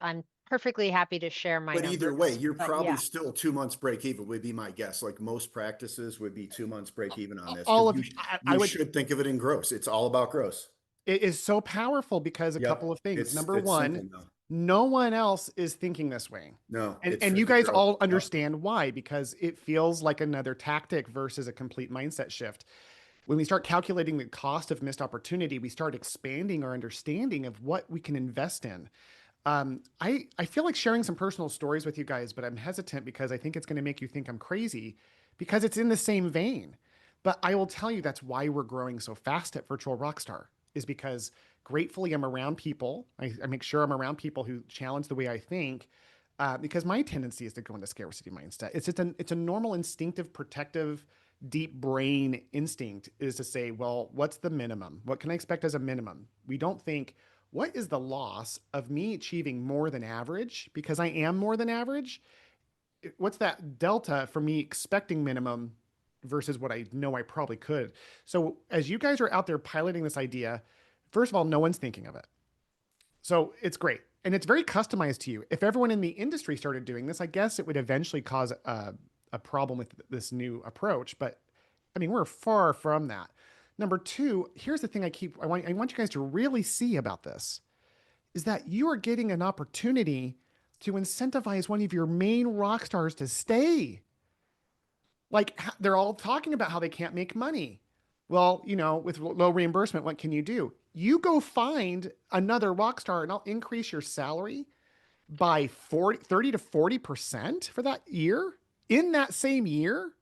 I'm perfectly happy to share my But either way, numbers. you're But probably yeah, still 2 months break even would be my guess. Like most practices would be 2 months break even on this all because of I you would, should think of it in gross. It's all about gross. it is so powerful because a couple Yep. of things. Number It's one, simple now. no one else is thinking this way. No, And, it's and you strictly guys gross. all Yep. understand why, because it feels like another tactic versus a complete mindset shift. When we start calculating the cost of missed opportunity, we start expanding our understanding of what we can invest in. I feel like sharing some personal stories with you guys, but I'm hesitant because I think it's going to make you think I'm crazy because it's in the same vein. But I will tell you that's why we're growing so fast at Virtual Rockstar is because gratefully I'm around people. I make sure I'm around people who challenge the way I think because my tendency is to go into scarcity mindset. It's a normal instinctive protective deep brain instinct is to say, well, what's the minimum? What can I expect as a minimum? We don't think, what is the loss of me achieving more than average because I am more than average? What's that delta for me expecting minimum versus what I know I probably could? So as you guys are out there piloting this idea, first of all, no one's thinking of it. So it's great. And it's very customized to you. If everyone in the industry started doing this, I guess it would eventually cause a problem with this new approach. But I mean, we're far from that. Number two, here's the thing I want you guys to really see about this is that you are getting an opportunity to incentivize one of your main rock stars to stay. Like they're all talking about how they can't make money. Well, with low reimbursement, what can you do? You go find another rock star and I'll increase your salary by 30 to 40% for that year in that same year.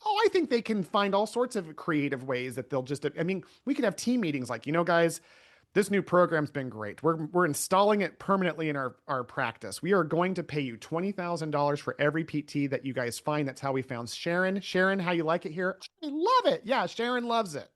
Oh, I think they can find all sorts of creative ways that they'll just, I mean, we could have team meetings like, guys, this new program's been great. We're installing it permanently in our practice. We are going to pay you $20,000 for every PT that you guys find. That's how we found Sharon. Sharon, how you like it here? I love it. Yeah, Sharon loves it.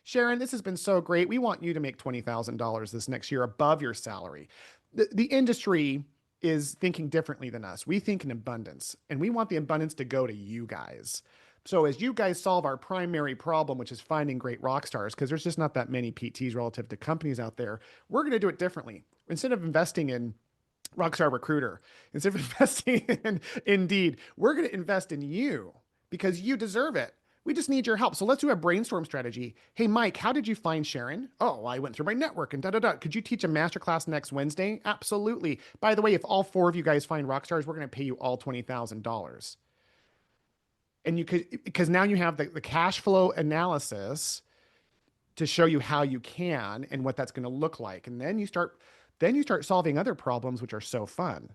Sharon, this has been so great. We want you to make $20,000 this next year above your salary. The industry is thinking differently than us. We think in abundance, and we want the abundance to go to you guys. So as you guys solve our primary problem, which is finding great rock stars, because there's just not that many PTs relative to companies out there, we're going to do it differently. Instead of investing in Rockstar Recruiter, instead of investing in Indeed, we're going to invest in you because you deserve it. We just need your help. So let's do a brainstorm strategy. Hey, Mike, how did you find Sharon? Oh, I went through my network and da da da. Could you teach a masterclass next Wednesday? Absolutely. By the way, if all four of you guys find rock stars, we're going to pay you all $20,000. And you could, because now you have the cash flow analysis to show you how you can and what that's going to look like. And then you start solving other problems, which are so fun.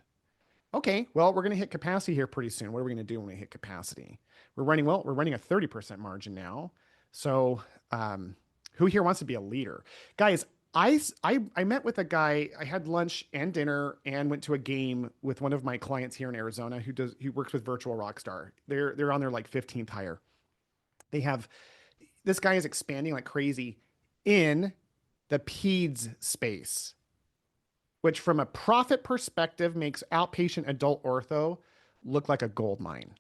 Okay, well, we're going to hit capacity here pretty soon. What are we going to do when we hit capacity? We're running a 30% margin now. So, who here wants to be a leader? Guys, I met with a guy, I had lunch and dinner and went to a game with one of my clients here in Arizona who works with Virtual Rockstar. They're on their like 15th hire. They have this guy is expanding like crazy in the peds space, which from a profit perspective makes outpatient adult ortho look like a gold mine.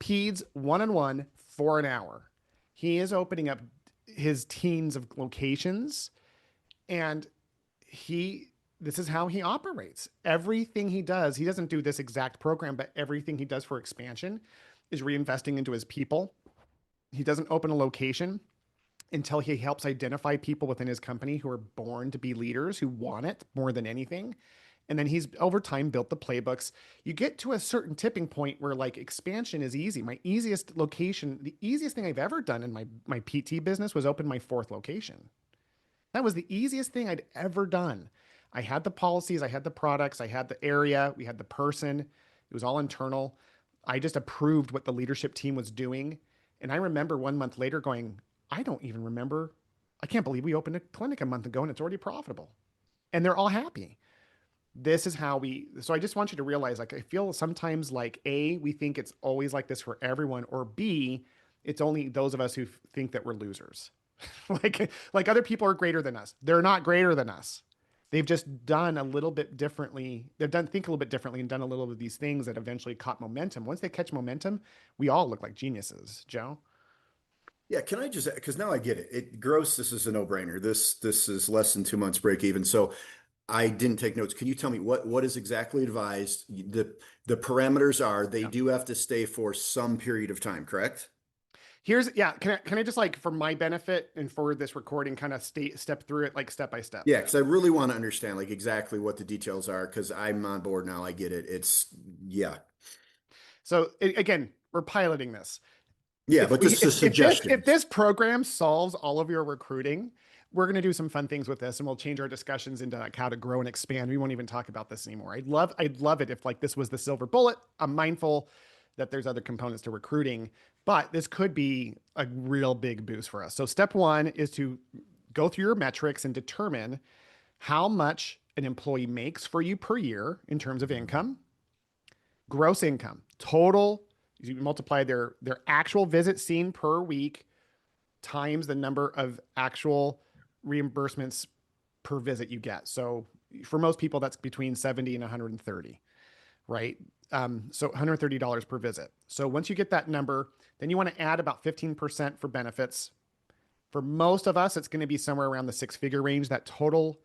Peds one-on-one for an hour. He is opening up his teens of locations and this is how he operates. Everything he does, he doesn't do this exact program, but everything he does for expansion is reinvesting into his people. He doesn't open a location until he helps identify people within his company who are born to be leaders, who want it more than anything. And then he's over time built the playbooks. You get to a certain tipping point where like expansion is easy. My easiest location, the easiest thing I've ever done in my PT business was open my fourth location. That was the easiest thing I'd ever done. I had the policies, I had the products, I had the area, we had the person. It was all internal. I just approved what the leadership team was doing. And I remember 1 month later going, I don't even remember. I can't believe we opened a clinic a month ago and it's already profitable. And they're all happy. This is how so I just want you to realize, like, I feel sometimes like A, we think it's always like this for everyone, or B, it's only those of us who think that we're losers. like other people are greater than us. They're not greater than us. They've just done a little bit differently. They've done think a little bit differently and done a little of these things that eventually caught momentum. Once they catch momentum, we all look like geniuses, Joe. Yeah, can I just, because now I get it. Gross, this is a no-brainer. This is less than 2 months break even. So I didn't take notes. Can you tell me what is exactly advised? The parameters are they Yeah. do have to stay for some period of time, correct? Yeah, can I just, like, for my benefit and for this recording, kind of step through it like step by step? Yeah, because I really want to understand like exactly what the details are because I'm on board now. I get it. Yeah. So again, we're piloting this. Yeah, but this is a If suggestion. this program solves all of your recruiting, we're going to do some fun things with this, and we'll change our discussions into like how to grow and expand. We won't even talk about this anymore. I'd love it if like this was the silver bullet. I'm mindful that there's other components to recruiting, but this could be a real big boost for us. So step one is to go through your metrics and determine how much an employee makes for you per year in terms of income, gross income, total. You multiply their actual visits seen per week times the number of actual reimbursements per visit you get. So for most people, that's between 70 and 130, right? So $130 per visit. So once you get that number, then you want to add about 15% for benefits. For most of us, it's going to be somewhere around the six-figure range. That total,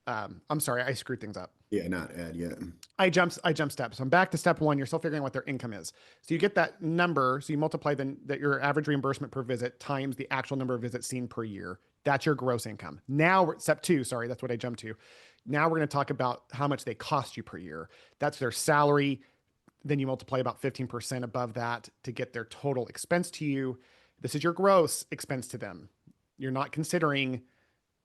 I'm sorry, I screwed things up. Yeah, not add yet. I jumped steps. So I'm back to step one. You're still figuring out what their income is. So you get that number. So you multiply that your average reimbursement per visit times the actual number of visits seen per year. That's your gross income. Now we're step two. Sorry, that's what I jumped to. Now we're going to talk about how much they cost you per year. That's their salary. Then you multiply about 15% above that to get their total expense to you. This is your gross expense to them. You're not considering,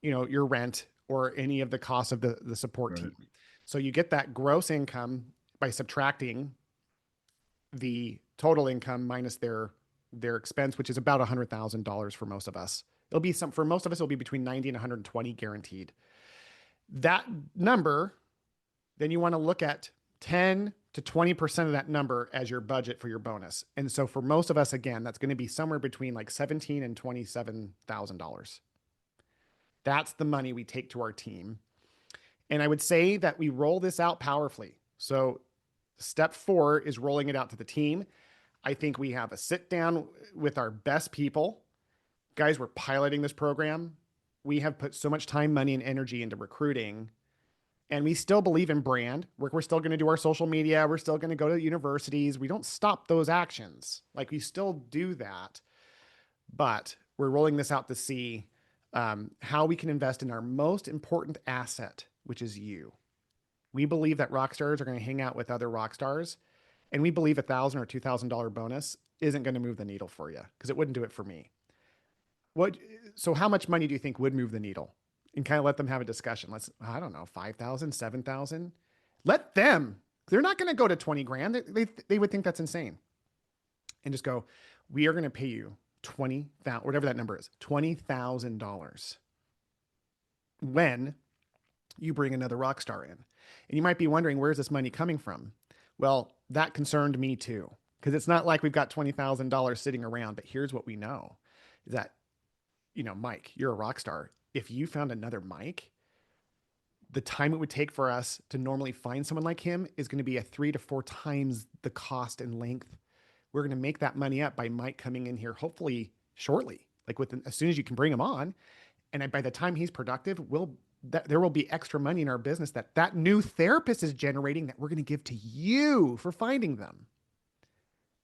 your rent or any of the costs of the support Right. team. So you get that gross income by subtracting the total income minus their expense, which is about $100,000 for most of us. For most of us, it'll be between 90 and 120 guaranteed. That number, then you want to look at 10 to 20% of that number as your budget for your bonus. And so for most of us, again, that's going to be somewhere between like $17,000 and $27,000. That's the money we take to our team. And I would say that we roll this out powerfully. So step 4 is rolling it out to the team. I think we have a sit down with our best people. Guys, we're piloting this program. We have put so much time, money, and energy into recruiting. And we still believe in brand. We're still going to do our social media. We're still going to go to universities. We don't stop those actions. Like, we still do that. But we're rolling this out to see how we can invest in our most important asset, which is you. We believe that rock stars are going to hang out with other rock stars, and we believe $1,000 or $2,000 bonus isn't going to move the needle for you because it wouldn't do it for me. So how much money do you think would move the needle? And kind of let them have a discussion. I don't know, 5,000, 7,000. Let them. They're not going to go to 20 grand. They would think that's insane. And just go, we are going to pay you 20,000, whatever that number is, $20,000 when you bring another rock star in. And you might be wondering, where's this money coming from? Well, that concerned me too, because it's not like we've got $20,000 sitting around. But here's what we know is that, Mike, you're a rock star. If you found another Mike, the time it would take for us to normally find someone like him is going to be 3 to 4 times the cost and length. We're going to make that money up by Mike coming in here, hopefully shortly, like as soon as you can bring him on. And by the time he's productive, there will be extra money in our business that new therapist is generating that we're going to give to you for finding them.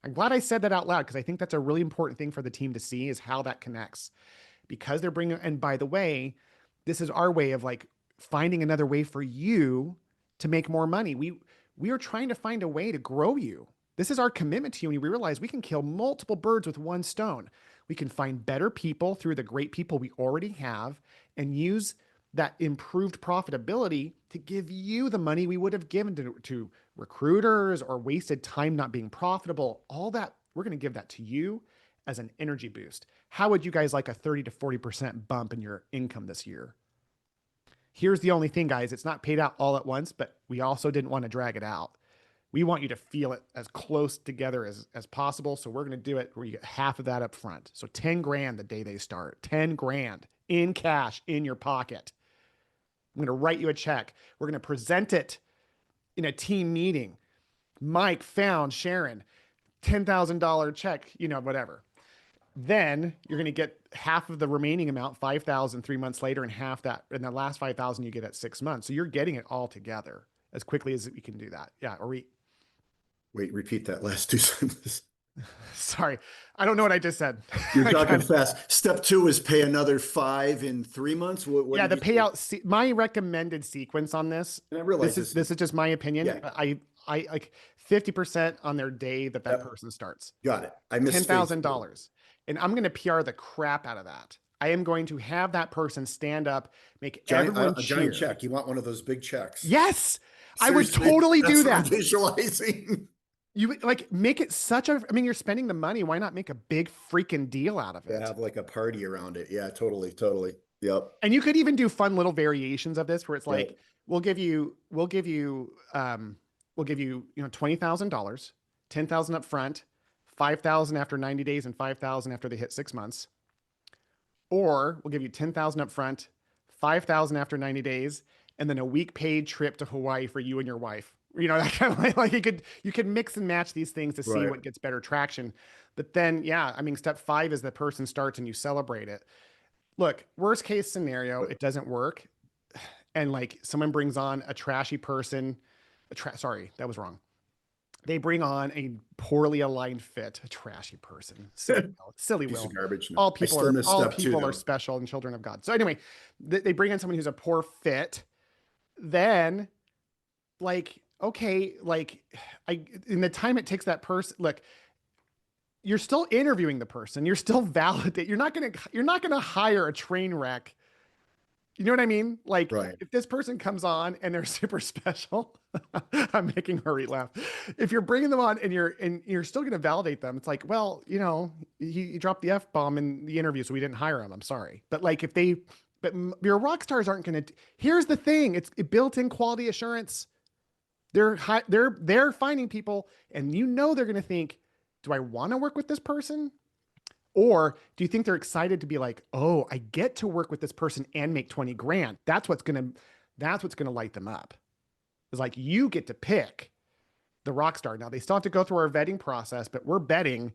I'm glad I said that out loud because I think that's a really important thing for the team to see is how that connects. Because they're bringing, and by the way, this is our way of like finding another way for you to make more money. We are trying to find a way to grow you. This is our commitment to you. And we realize we can kill multiple birds with one stone. We can find better people through the great people we already have and use that improved profitability to give you the money we would have given to recruiters or wasted time not being profitable. All that, we're going to give that to you as an energy boost. How would you guys like a 30 to 40% bump in your income this year? Here's the only thing, guys. It's not paid out all at once, but we also didn't want to drag it out. We want you to feel it as close together as possible. So we're going to do it where you get half of that up front. So 10 grand the day they start, 10 grand in cash in your pocket. I'm going to write you a check. We're going to present it in a team meeting. Mike found Sharon, $10,000 check, whatever. Then you're going to get half of the remaining amount, 5,000 3 months later, and half that, and the last 5,000 you get at 6 months. So you're getting it all together as quickly as we can do that. Yeah. Wait, repeat that last two sentences. Sorry. I don't know what I just said. You're talking fast. Step 2 is pay another 5 in 3 months. What Yeah. The did you payout, my recommended sequence on this, And I realize this is just my opinion. Yeah. But I like 50% on their day that Yep. person starts. Got it. I missed $10,000. And I'm going to PR the crap out of that. I am going to have that person stand up, make everyone a cheer. giant check. You want one of those big checks? Yes, Seriously, I would totally do that's what I'm that. visualizing. You like make it such a. I mean, you're spending the money. Why not make a big freaking deal out of it? Have like a party around it. Yeah, totally. Yep. And you could even do fun little variations of this, where it's like, Yep. we'll give you $20,000, 10,000 up front, 5,000 after 90 days, and 5,000 after they hit 6 months. Or we'll give you 10,000 up front, 5,000 after 90 days, and then a week paid trip to Hawaii for you and your wife. That kind of like you could mix and match these things to see Right. what gets better traction. But then, yeah, I mean, step 5 is the person starts and you celebrate it. Look, worst case scenario, it doesn't work. And like someone brings on a trashy person, sorry, that was wrong. They bring on a poorly aligned fit, a trashy person. Silly Piece Will. of garbage. No. All I people still are miss all step 2, people are though. special and children of God. So anyway, they bring in someone who's a poor fit. Then, like, okay, like, in the time it takes that person, look, you're still interviewing the person. You're still validate. You're not gonna hire a train wreck. You know what I mean? Like, Right. if this person comes on and they're super special, I'm making Hurry laugh. If you're bringing them on and you're still going to validate them, it's like, well, he dropped the F-bomb in the interview, so we didn't hire him. I'm sorry. But like, your rock stars aren't going to, here's the thing. It's built-in quality assurance. They're finding people and they're going to think, do I want to work with this person? Or do you think they're excited to be like, oh, I get to work with this person and make 20 grand? That's what's going to light them up. It's like, you get to pick the rock star. Now they still have to go through our vetting process, but we're betting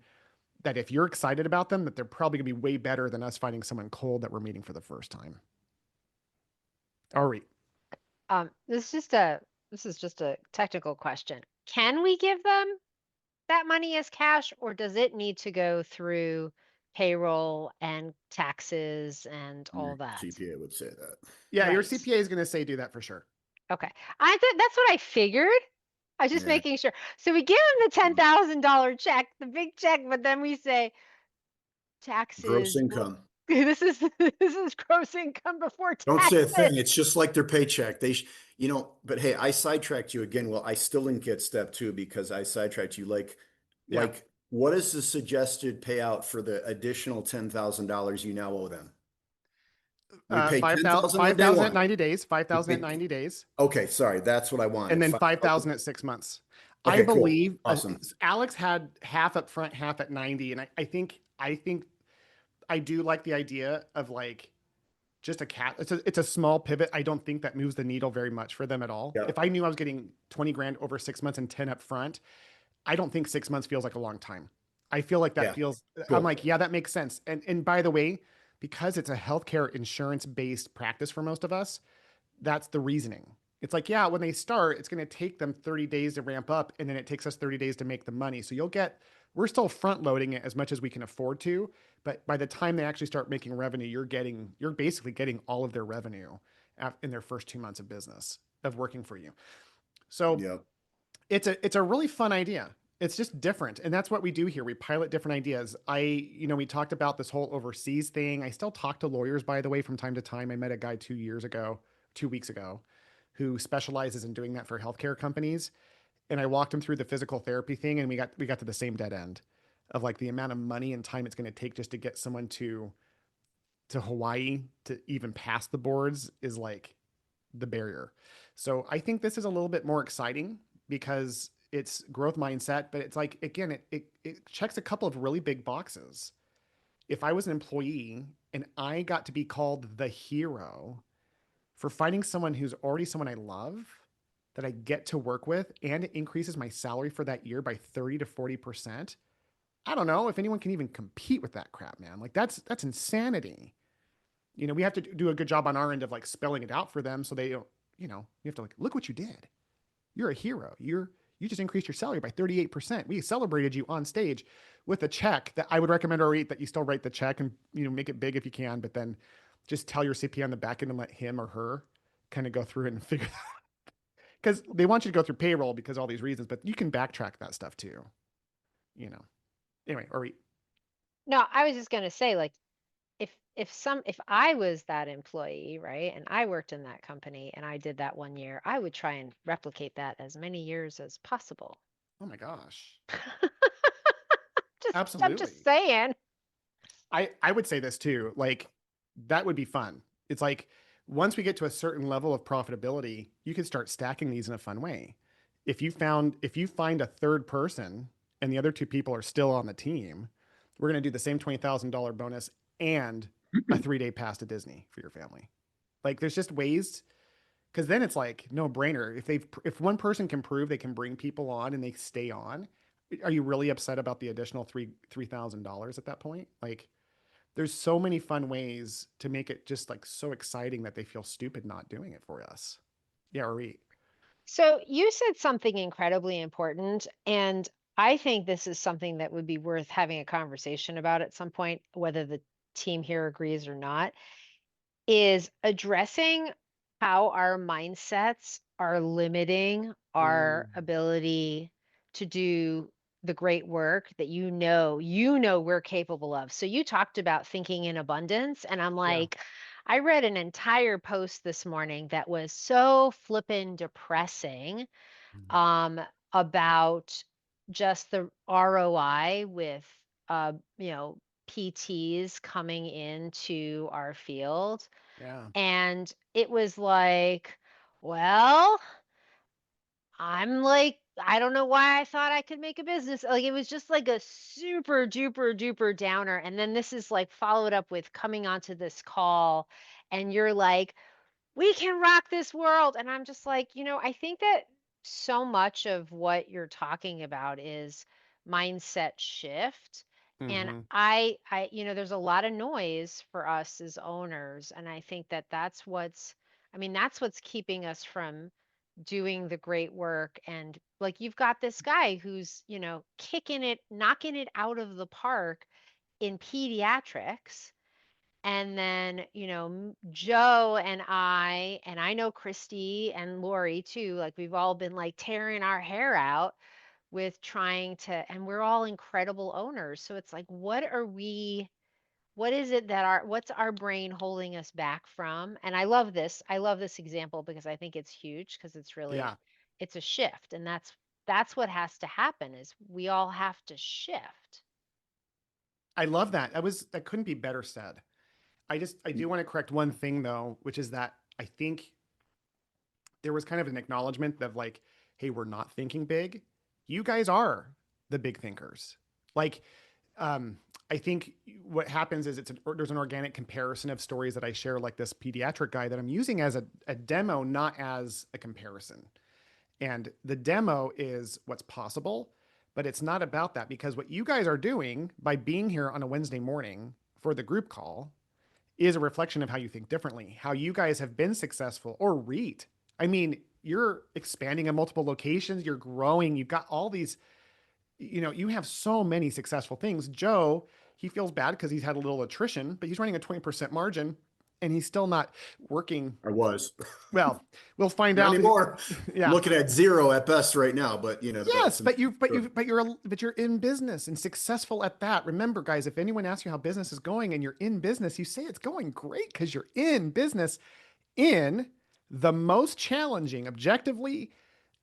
that if you're excited about them, that they're probably gonna be way better than us finding someone cold that we're meeting for the first time. All right. This is just a technical question. Can we give them that money as cash, or does it need to go through payroll and taxes and all that? CPA would say that. Yeah, your Right. CPA is going to say do that for sure. Okay. That's what I figured. I was just Yeah. making sure. So we give them the $10,000 check, the big check, but then we say taxes. Gross income. This is gross income before Don't say a taxes. thing. It's just like their paycheck. But hey, I sidetracked you again. Well, I still didn't get step 2 because I sidetracked you. Like, what is the suggested payout for the additional $10,000 you now owe them? We pay 10,000 on day 5,000 at one. 90 days, 5,000 at 90 days, Okay, sorry, that's what I wanted. and then 5,000 at 6 months. Okay, I cool. believe Awesome. Alex had half up front, half at 90. And I think I do like the idea of like just a cap. It's a small pivot. I don't think that moves the needle very much for them at all. Yeah. If I knew I was getting 20 grand over 6 months and 10 up front, I don't think 6 months feels like a long time. I feel like that feels, Cool. I'm like, yeah, that makes sense. And by the way, because it's a healthcare insurance based practice for most of us, that's the reasoning. It's like, yeah, when they start, it's going to take them 30 days to ramp up, and then it takes us 30 days to make the money. So we're still front loading it as much as we can afford to, but by the time they actually start making revenue, you're basically getting all of their revenue in their first 2 months of business of working for you. So Yep. it's a really fun idea. It's just different. And that's what we do here. We pilot different ideas. We talked about this whole overseas thing. I still talk to lawyers, by the way, from time to time. I met a guy 2 weeks ago, who specializes in doing that for healthcare companies. And I walked him through the physical therapy thing, and we got to the same dead end. of like the amount of money and time it's going to take just to get someone to Hawaii to even pass the boards is like the barrier. So I think this is a little bit more exciting because it's growth mindset, but it's like, again, it checks a couple of really big boxes. If I was an employee and I got to be called the hero for finding someone who's already someone I love that I get to work with, and it increases my salary for that year by 30 to 40%. I don't know if anyone can even compete with that crap, man. Like that's insanity. We have to do a good job on our end of like spelling it out for them so they don't, you have to like, look what you did. You're a hero. You just increased your salary by 38%. We celebrated you on stage with a check that I would recommend or rate that you still write the check and make it big if you can, but then just tell your CPA on the back end and let him or her kind of go through it and figure it out. Because they want you to go through payroll because of all these reasons, but you can backtrack that stuff too. Anyway, or No, I was just gonna say, like, if I was that employee, right, and I worked in that company and I did that 1 year, I would try and replicate that as many years as possible. oh my gosh, I'm just absolutely. saying. I would say this too. Like that would be fun. It's like once we get to a certain level of profitability, you can start stacking these in a fun way. If you find a third person and the other two people are still on the team, we're going to do the same $20,000 bonus and a 3-day pass to Disney for your family. Like there's just ways, because then it's like no brainer. If one person can prove they can bring people on and they stay on, are you really upset about the additional $3,000 at that point? Like there's so many fun ways to make it just like so exciting that they feel stupid not doing it for us. Yeah, or we. So you said something incredibly important, and I think this is something that would be worth having a conversation about at some point, whether the team here agrees or not, is addressing how our mindsets are limiting Mm, our ability to do the great work that you know we're capable of. So you talked about thinking in abundance, and I'm yeah. like, I read an entire post this morning that was so flippin' depressing Mm, um about just the ROI with uh you know PTs coming into our field, yeah. and it was like, well, I'm like, I don't know why I thought I could make a business. Like it was just like a super duper duper downer. And then this is like followed up with coming onto this call and you're like, we can rock this world. And I'm just like, I think that so much of what you're talking about is mindset shift. And Mm-hmm. there's a lot of noise for us as owners. And I think that that's what's keeping us from doing the great work. And like, you've got this guy who's, kicking it, knocking it out of the park in pediatrics. And then, Joe and I know Christy and Lori too, like we've all been like tearing our hair out with trying to, and we're all incredible owners. So it's like, what is it what's our brain holding us back from? And I love this. I love this example because I think it's huge because Yeah. it's a shift. And that's what has to happen is we all have to shift. I love that. That couldn't be better said. I do want to correct one thing though, which is that I think there was kind of an acknowledgement of like, hey, we're not thinking big. You guys are the big thinkers. Like, um, I think what happens is there's an organic comparison of stories that I share, like this pediatric guy that I'm using as a demo, not as a comparison. And the demo is what's possible, but it's not about that because what you guys are doing by being here on a Wednesday morning for the group call is a reflection of how you think differently, how you guys have been successful or REIT. I mean, you're expanding in multiple locations, you're growing, you've got all these, you have so many successful things. Joe, he feels bad because he's had a little attrition, but he's running a 20% margin and he's still not working. I was. Well, we'll find Not out. anymore. Yeah. Looking at 0 at best right now, but Yes, some, but you're in business and successful at that. Remember, guys, if anyone asks you how business is going and you're in business, you say it's going great because you're in business in the most challenging, objectively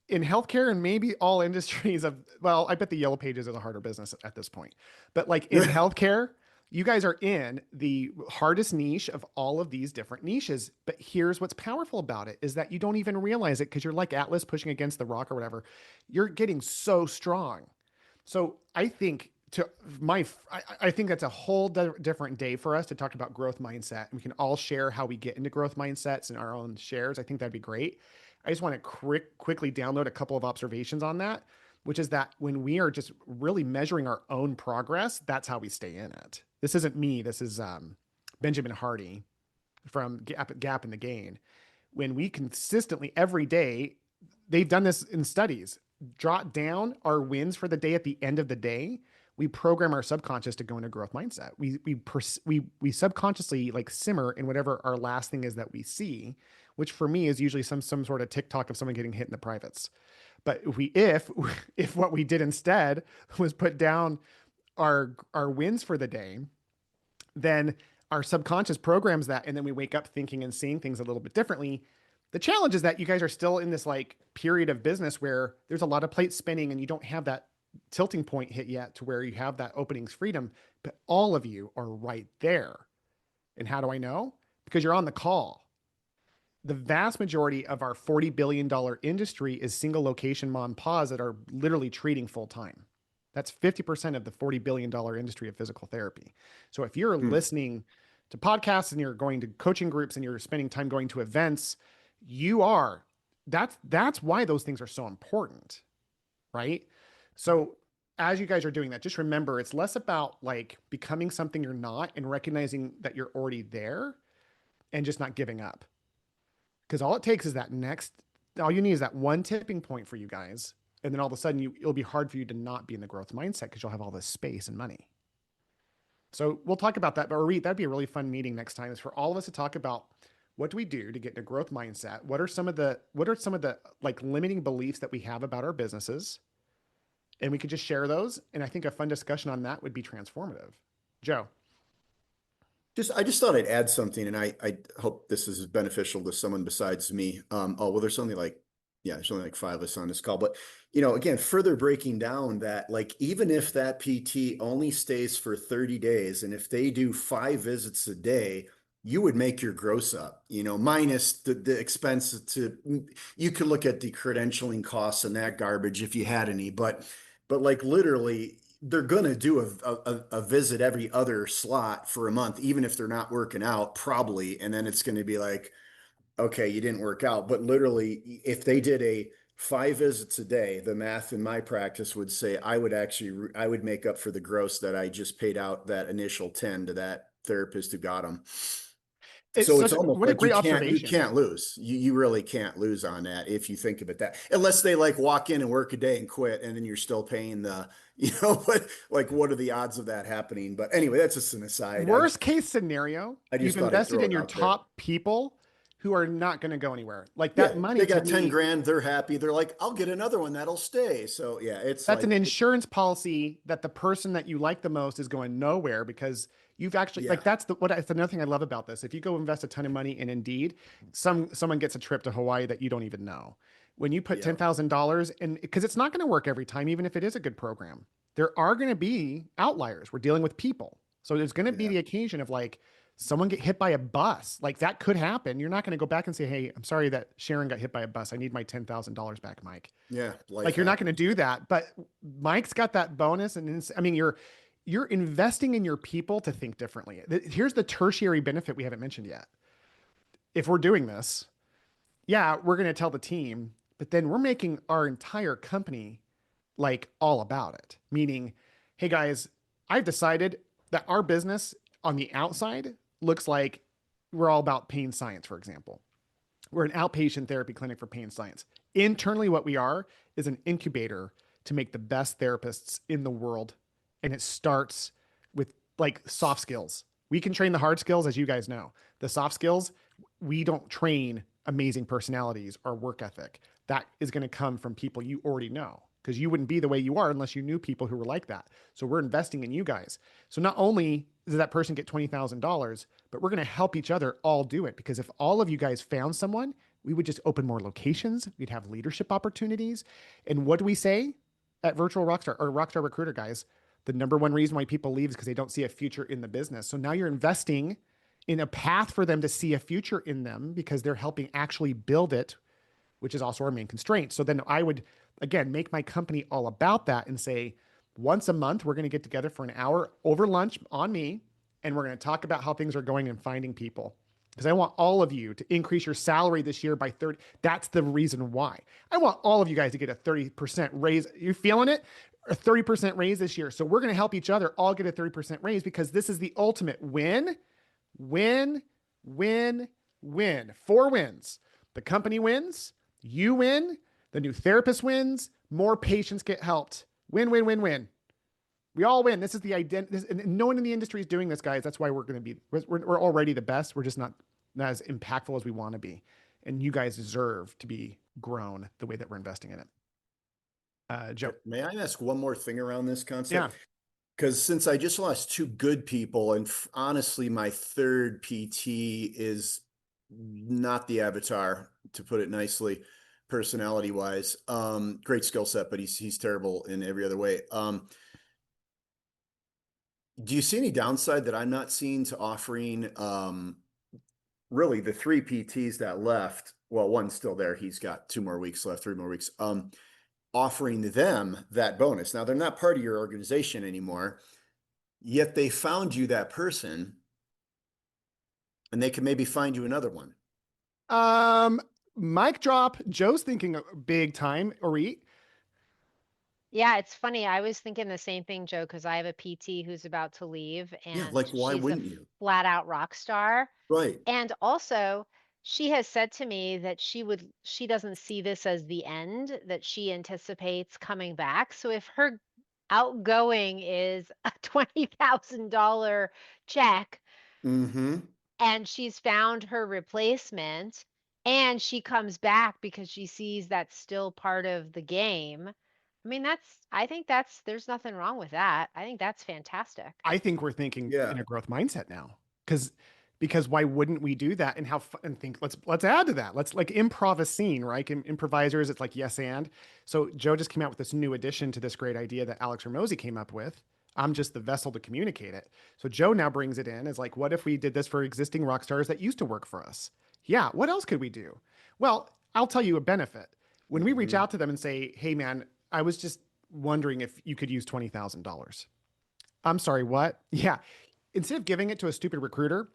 in healthcare and maybe all industries of, well, I bet the yellow pages is a harder business at this point, but like in healthcare, you guys are in the hardest niche of all of these different niches. But here's what's powerful about it is that you don't even realize it because you're like Atlas pushing against the rock or whatever. You're getting so strong. So I think I think that's a whole different day for us to talk about growth mindset. And we can all share how we get into growth mindsets in our own shares. I think that'd be great. I just want to quickly download a couple of observations on that, which is that when we are just really measuring our own progress, that's how we stay in it. This isn't me. This is Benjamin Hardy from Gap in the Gain. When we consistently every day, they've done this in studies, jot down our wins for the day at the end of the day. We program our subconscious to go into growth mindset. We subconsciously like simmer in whatever our last thing is that we see, which for me is usually some sort of TikTok of someone getting hit in the privates. But if what we did instead was put down our wins for the day, then our subconscious programs that, and then we wake up thinking and seeing things a little bit differently. The challenge is that you guys are still in this like period of business where there's a lot of plates spinning and you don't have that tilting point hit yet to where you have that openings freedom, but all of you are right there. And how do I know? Because you're on the call. The vast majority of our $40 billion industry is single location mom and pa's that are literally treating full time. That's 50% of the $40 billion industry of physical therapy. So if you're listening to podcasts and you're going to coaching groups and you're spending time going to events, that's why those things are so important, right? So as you guys are doing that, just remember it's less about like becoming something you're not and recognizing that you're already there and just not giving up. Because all it takes is all you need is that one tipping point for you guys. And then all of a sudden it'll be hard for you to not be in the growth mindset because you'll have all this space and money. So we'll talk about that, but that'd be a really fun meeting next time is for all of us to talk about what do we do to get in a growth mindset? What are some of the like limiting beliefs that we have about our businesses? And we could just share those. And I think a fun discussion on that would be transformative. Joe. I just thought I'd add something, and I hope this is beneficial to someone besides me. There's only like 5 of us on this call, but again, further breaking down that, like, even if that PT only stays for 30 days, and if they do 5 visits a day, you would make your gross up, minus the expense you could look at the credentialing costs and that garbage if you had any, but like literally, they're going to do a visit every other slot for a month, even if they're not working out, probably. And then it's going to be like, okay, you didn't work out. But literally, if they did 5 visits a day, the math in my practice would say I would make up for the gross that I just paid out that initial 10 to that therapist who got them. So it's almost what a like great you observation. can't lose. You really can't lose on that if you think of it that, unless they like walk in and work a day and quit, and then you're still paying what are the odds of that happening? But anyway, that's just an aside. Worst case scenario, I just you've thought I'd invested throw in it your out there. top people who are not going to go anywhere. Like that money. They got 10 grand. They're happy. They're like, I'll get another one that'll stay. So yeah, that's an insurance policy that the person that you like the most is going nowhere because you've actually that's another thing I love about this. If you go invest a ton of money in Indeed, someone gets a trip to Hawaii that you don't even know. When you put $10,000 and because it's not going to work every time, even if it is a good program, there are going to be outliers. We're dealing with people. So there's going to be the occasion of like someone get hit by a bus. Like that could happen. You're not going to go back and say, hey, I'm sorry that Sharon got hit by a bus. I need my $10,000 back, Mike. Yeah. Like you're not going to do that, but Mike's got that bonus. And I mean, you're investing in your people to think differently. Here's the tertiary benefit we haven't mentioned yet. If we're doing this, we're going to tell the team, but then we're making our entire company like all about it. Meaning, hey guys, I've decided that our business on the outside looks like we're all about pain science, for example. We're an outpatient therapy clinic for pain science. Internally, what we are is an incubator to make the best therapists in the world. And it starts with like soft skills. We can train the hard skills, as you guys know. The soft skills, we don't train amazing personalities or work ethic. That is going to come from people you already know because you wouldn't be the way you are unless you knew people who were like that. So we're investing in you guys. So not only does that person get $20,000, but we're going to help each other all do it because if all of you guys found someone, We would just open more locations. We'd have leadership opportunities. And what do we say at Virtual Rockstar or Rockstar Recruiter, guys? The number one reason why people leave is because they don't see a future in the business. So now you're investing in a path for them to see a future in them because they're helping actually build it, which is also our main constraint. So then I would, again, make my company all about that and say, once a month, we're going to get together for an hour over lunch on me, and we're going to talk about how things are going and finding people. Because I want all of you to increase your salary this year by 30. That's the reason why. I want all of you guys to get a 30% raise. You feeling it? A 30% raise this year. So we're going to help each other all get a 30% raise because this is the ultimate win, win, win, win. 4 wins. The company wins, you win, the new therapist wins, more patients get helped. Win, win, win, win. We all win. This is the identity. And no one in the industry is doing this, guys. That's why we're going to be, we're already the best. We're just not as impactful as we want to be. And you guys deserve to be grown the way that we're investing in it. Joe. May I ask one more thing around this concept? Yeah. Because since I just lost 2 good people, and honestly, my third PT is not the avatar, to put it nicely, personality wise. Great skill set, but he's terrible in every other way. Do you see any downside that I'm not seeing to offering really the 3 PTs that left? Well, one's still there. He's got 2 more weeks left, 3 more weeks. Offering them that bonus. Now they're not part of your organization anymore, yet they found you that person, and they can maybe find you another one. Mic drop. Joe's thinking big time. Orit. Yeah, it's funny. I was thinking the same thing, Joe, because I have a PT who's about to leave, Yeah, and like why she's a wouldn't you? flat out rock star. Right. And also, she has said to me that she doesn't see this as the end, that she anticipates coming back. So if her outgoing is a $20,000 check Mm-hmm. and she's found her replacement and she comes back because she sees that's still part of the game. I mean, I think there's nothing wrong with that. I think that's fantastic. I think we're thinking in a growth mindset now because why wouldn't we do that and and think let's add to that. Let's like improv a scene, right? Improvisers, it's like yes and. So Joe just came out with this new addition to this great idea that Alex Hormozi came up with. I'm just the vessel to communicate it. So Joe now brings it in as like, what if we did this for existing rock stars that used to work for us? Yeah, what else could we do? Well, I'll tell you a benefit. When we reach out to them and say, hey man, I was just wondering if you could use $20,000. I'm sorry, what? Yeah. Instead of giving it to a stupid recruiter,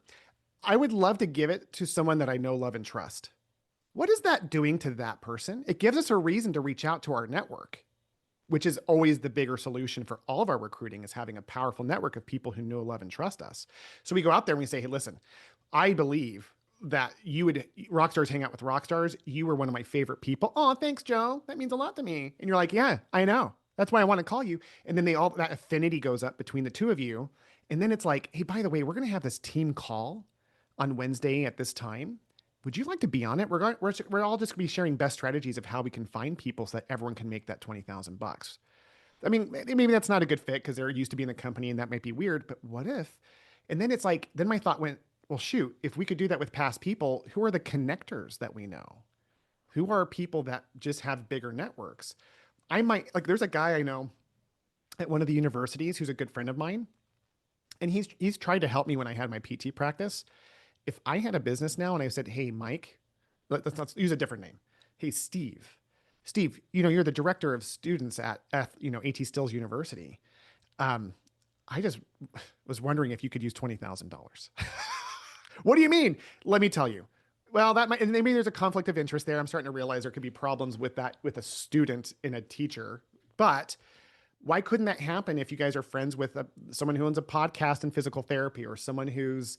I would love to give it to someone that I know, love, and trust. What is that doing to that person? It gives us a reason to reach out to our network, which is always the bigger solution for all of our recruiting, is having a powerful network of people who know, love, and trust us. So we go out there and we say, hey, listen, I believe that rock stars hang out with rock stars. You were one of my favorite people. Oh, thanks, Joe. That means a lot to me. And you're like, yeah, I know. That's why I want to call you. And then that affinity goes up between the two of you. And then it's like, hey, by the way, we're going to have this team call on Wednesday at this time. Would you like to be on it? We're all just going to be sharing best strategies of how we can find people so that everyone can make that $20,000. I mean, maybe that's not a good fit because they're used to being in the company and that might be weird, but what if? And then it's like, then my thought went, well, shoot, if we could do that with past people, who are the connectors that we know? Who are people that just have bigger networks? There's a guy I know at one of the universities who's a good friend of mine. And he's tried to help me when I had my PT practice. If I had a business now and I said, hey, Mike, let's use a different name. Hey, Steve, you're the director of students at AT Stills University. I just was wondering if you could use $20,000. What do you mean? Let me tell you. Well, and maybe there's a conflict of interest there. I'm starting to realize there could be problems with that, with a student and a teacher. But why couldn't that happen if you guys are friends with someone who owns a podcast in physical therapy or someone who's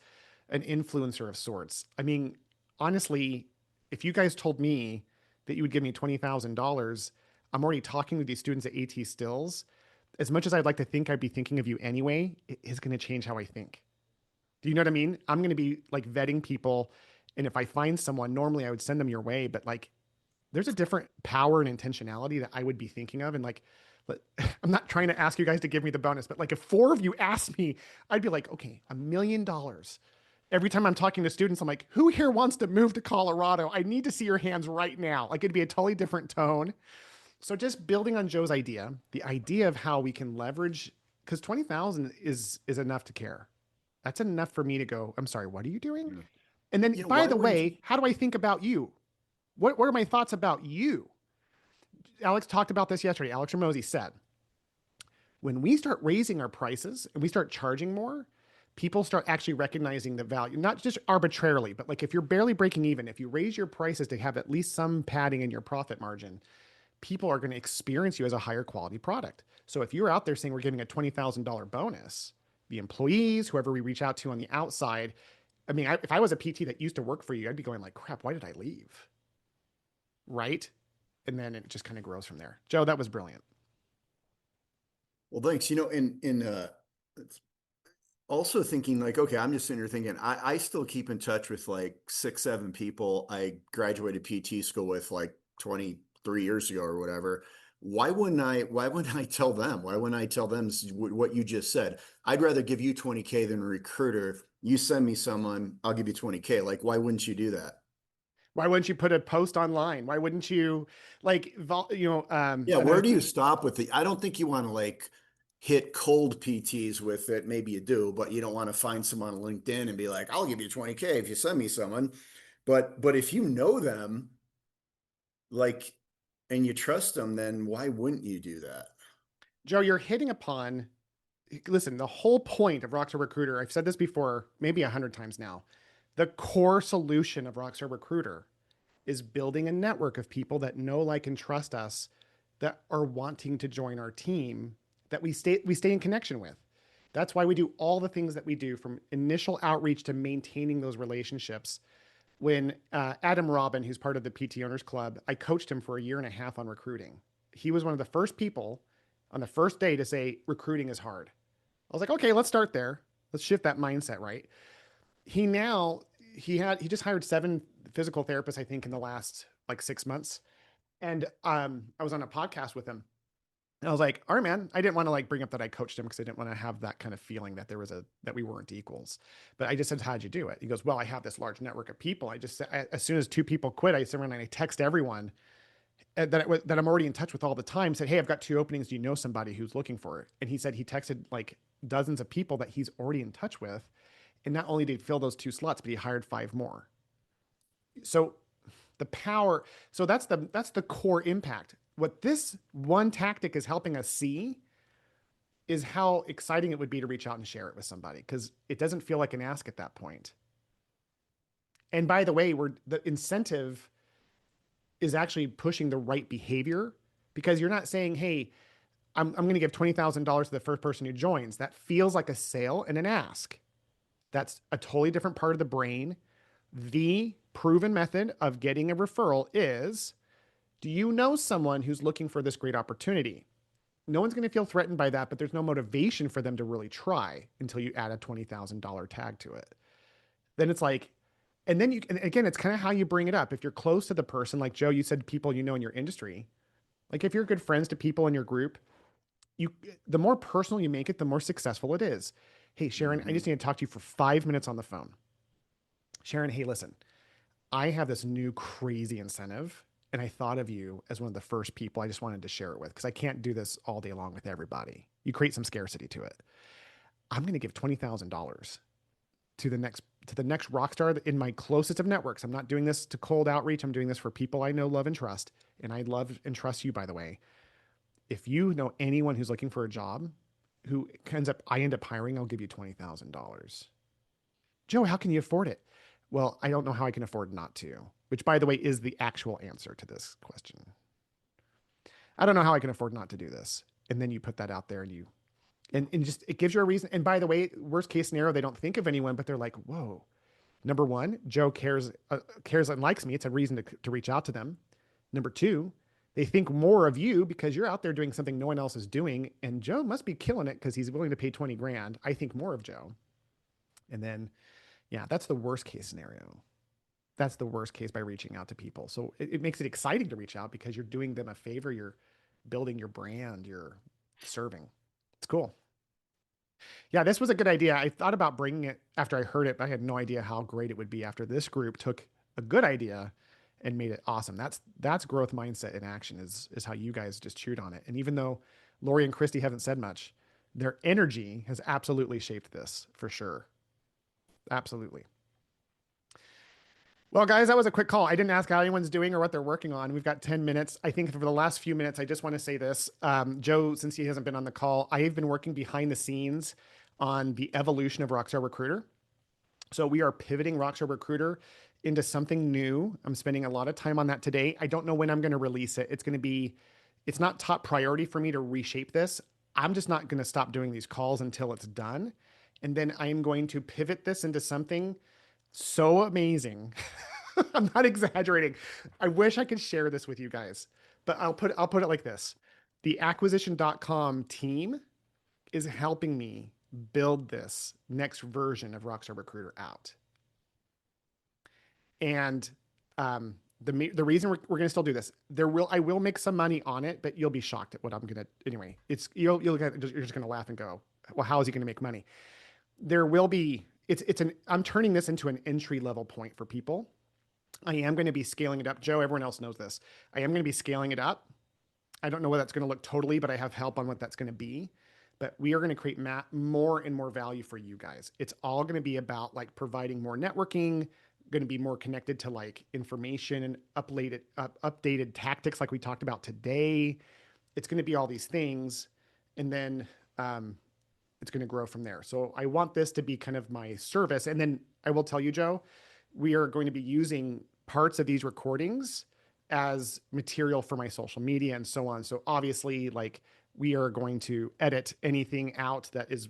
an influencer of sorts? I mean, honestly, if you guys told me that you would give me $20,000, I'm already talking to these students at AT Stills. As much as I'd like to think I'd be thinking of you anyway, it is going to change how I think. Do you know what I mean? I'm going to be like vetting people. And if I find someone, normally I would send them your way, but like there's a different power and intentionality that I would be thinking of. And like, I'm not trying to ask you guys to give me the bonus, but like if 4 of you asked me, I'd be like, okay, $1 million Every time I'm talking to students, I'm like, who here wants to move to Colorado? I need to see your hands right now. Like it'd be a totally different tone. So just building on Joe's idea, the idea of how we can leverage, because 20,000 is enough to care. That's enough for me to go, I'm sorry, what are you doing? Yeah. And then, You know, by why the wouldn't you? way, how do I think about you? What are my thoughts about you? Alex talked about this yesterday. Alex Hormozi said, when we start raising our prices and we start charging more, people start actually recognizing the value, not just arbitrarily, but like if you're barely breaking even, if you raise your prices to have at least some padding in your profit margin, people are going to experience you as a higher quality product. So if you're out there saying we're giving a $20,000 bonus, the employees, whoever we reach out to on the outside, I mean, if I was a PT that used to work for you, I'd be going like, crap, why did I leave? Right? And then it just kind of grows from there. Joe, that was brilliant. Well, thanks. You know, it's also thinking like, okay, I'm just sitting here thinking, I still keep in touch with like 6, 7 people I graduated PT school with like 23 years ago or whatever. Why wouldn't I tell them? Why wouldn't I tell them what you just said? I'd rather give you 20K than a recruiter. You send me someone, I'll give you 20K. Like, why wouldn't you do that? Why wouldn't you put a post online? Why wouldn't you like, Yeah, another where do you thing? stop with the? I don't think you want to like hit cold PTs with it. Maybe you do, but you don't want to find someone on LinkedIn and be like, "I'll give you 20K if you send me someone." But if you know them, like, and you trust them, then why wouldn't you do that? Joe, you're hitting upon, listen, the whole point of Rockstar Recruiter, I've said this before, maybe 100 times now. The core solution of Rockstar Recruiter is building a network of people that know, like, and trust us that are wanting to join our team that we stay in connection with. That's why we do all the things that we do from initial outreach to maintaining those relationships. When Adam Robin, who's part of the PT Owners Club, I coached him for a year and a half on recruiting. He was one of the first people on the first day to say recruiting is hard. I was like, okay, let's start there. Let's shift that mindset, right? He now he just hired 7 physical therapists, I think, in the last like 6 months. And I was on a podcast with him. And I was like, all right, man, I didn't want to like bring up that I coached him because I didn't want to have that kind of feeling that that we weren't equals. But I just said, how'd you do it? He goes, well, I have this large network of people. As soon as 2 people quit, I sit around and I text everyone that I'm already in touch with all the time, said, hey, I've got 2 openings. Do you know somebody who's looking for it? And he said he texted like dozens of people that he's already in touch with. And not only did he fill those 2 slots, but he hired 5 more. So the power, so that's the core impact. What this one tactic is helping us see is how exciting it would be to reach out and share it with somebody because it doesn't feel like an ask at that point. And by the way, the incentive is actually pushing the right behavior because you're not saying, hey, I'm going to give $20,000 to the first person who joins. That feels like a sale and an ask. That's a totally different part of the brain. The proven method of getting a referral is, do you know someone who's looking for this great opportunity? No one's going to feel threatened by that, but there's no motivation for them to really try until you add a $20,000 tag to it. Then it's like, and then and again, it's kind of how you bring it up. If you're close to the person, like Joe, you said people you know in your industry, like if you're good friends to people in your group, you, the more personal you make it, the more successful it is. Hey, Sharon, I Mhm. just need to talk to you for 5 minutes on the phone. Sharon, hey, listen, I have this new crazy incentive and I thought of you as one of the first people I just wanted to share it with because I can't do this all day long with everybody. You create some scarcity to it. I'm going to give $20,000 to the next rock star in my closest of networks. I'm not doing this to cold outreach. I'm doing this for people I know, love, and trust. And I love and trust you, by the way. If you know anyone who's looking for a job who I end up hiring, I'll give you $20,000. Joe, how can you afford it? Well, I don't know how I can afford not to, which, by the way, is the actual answer to this question. I don't know how I can afford not to do this. And then you put that out there and just, it gives you a reason. And by the way, worst case scenario, they don't think of anyone, but they're like, whoa, number one, Joe cares and likes me. It's a reason to reach out to them. Number two, they think more of you because you're out there doing something no one else is doing. And Joe must be killing it because he's willing to pay 20 grand. I think more of Joe. And then, yeah, that's the worst case scenario. That's the worst case by reaching out to people. So it makes it exciting to reach out because you're doing them a favor. You're building your brand. You're serving. It's cool. Yeah, this was a good idea. I thought about bringing it after I heard it, but I had no idea how great it would be after this group took a good idea and made it awesome. That's growth mindset in action is how you guys just chewed on it. And even though Lori and Christy haven't said much, their energy has absolutely shaped this for sure. Absolutely. Well, guys, that was a quick call. I didn't ask how anyone's doing or what they're working on. We've got 10 minutes. I think for the last few minutes, I just want to say this. Joe, since he hasn't been on the call, I have been working behind the scenes on the evolution of Rockstar Recruiter. So we are pivoting Rockstar Recruiter into something new. I'm spending a lot of time on that today. I don't know when I'm going to release it. It's not top priority for me to reshape this. I'm just not going to stop doing these calls until it's done. And then I'm going to pivot this into something so amazing. I'm not exaggerating. I wish I could share this with you guys, but I'll put it like this. The acquisition.com team is helping me build this next version of Rockstar Recruiter out. And the reason we're going to still do this, I will make some money on it, but you'll be shocked at what I'm going to, anyway, you're just going to laugh and go, well, how is he going to make money? There will be, I'm turning this into an entry level point for people. I am going to be scaling it up. Joe, everyone else knows this. I am going to be scaling it up. I don't know what that's going to look totally, but I have help on what that's going to be. But we are going to create more and more value for you guys. It's all going to be about like providing more networking, going to be more connected to like information and updated tactics like we talked about today. It's going to be all these things. And then it's going to grow from there. So I want this to be kind of my service. And then I will tell you, Joe, we are going to be using parts of these recordings as material for my social media and so on. So obviously, like, we are going to edit anything out that is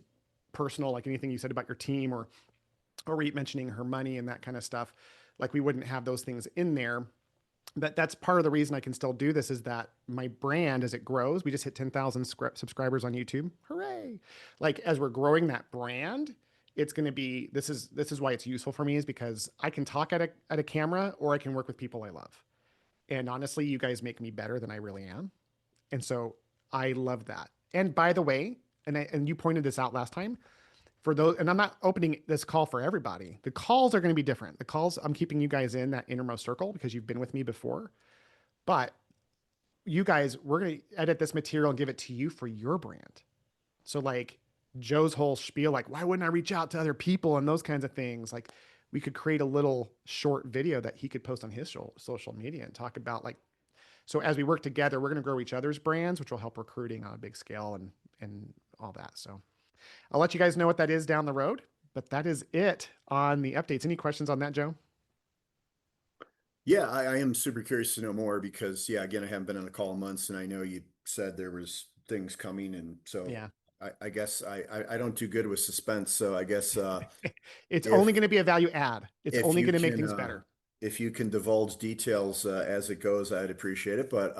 personal, like anything you said about your team or mentioning her money and that kind of stuff. Like, we wouldn't have those things in there. But that's part of the reason I can still do this is that my brand, as it grows, we just hit 10,000 subscribers on YouTube. Hooray. Like, as we're growing that brand, it's going to be, this is why it's useful for me, is because I can talk at a camera or I can work with people I love. And honestly, you guys make me better than I really am. And so I love that. And by the way, and you pointed this out last time, for those, and I'm not opening this call for everybody. The calls are going to be different. The calls, I'm keeping you guys in that innermost circle because you've been with me before. But you guys, we're going to edit this material and give it to you for your brand. So like Joe's whole spiel, like, why wouldn't I reach out to other people and those kinds of things? Like, we could create a little short video that he could post on his social media and talk about, like, so as we work together, we're going to grow each other's brands, which will help recruiting on a big scale and all that. So I'll let you guys know what that is down the road, but that is it on the updates. Any questions on that, Joe? Yeah, I am super curious to know more because, yeah, again, I haven't been on a call in months, and I know you said there was things coming, and so Yeah. I guess I don't do good with suspense. So I guess It's only going to be a value add. It's if only you going to make can things better. if you can divulge details as it goes, I'd appreciate it. But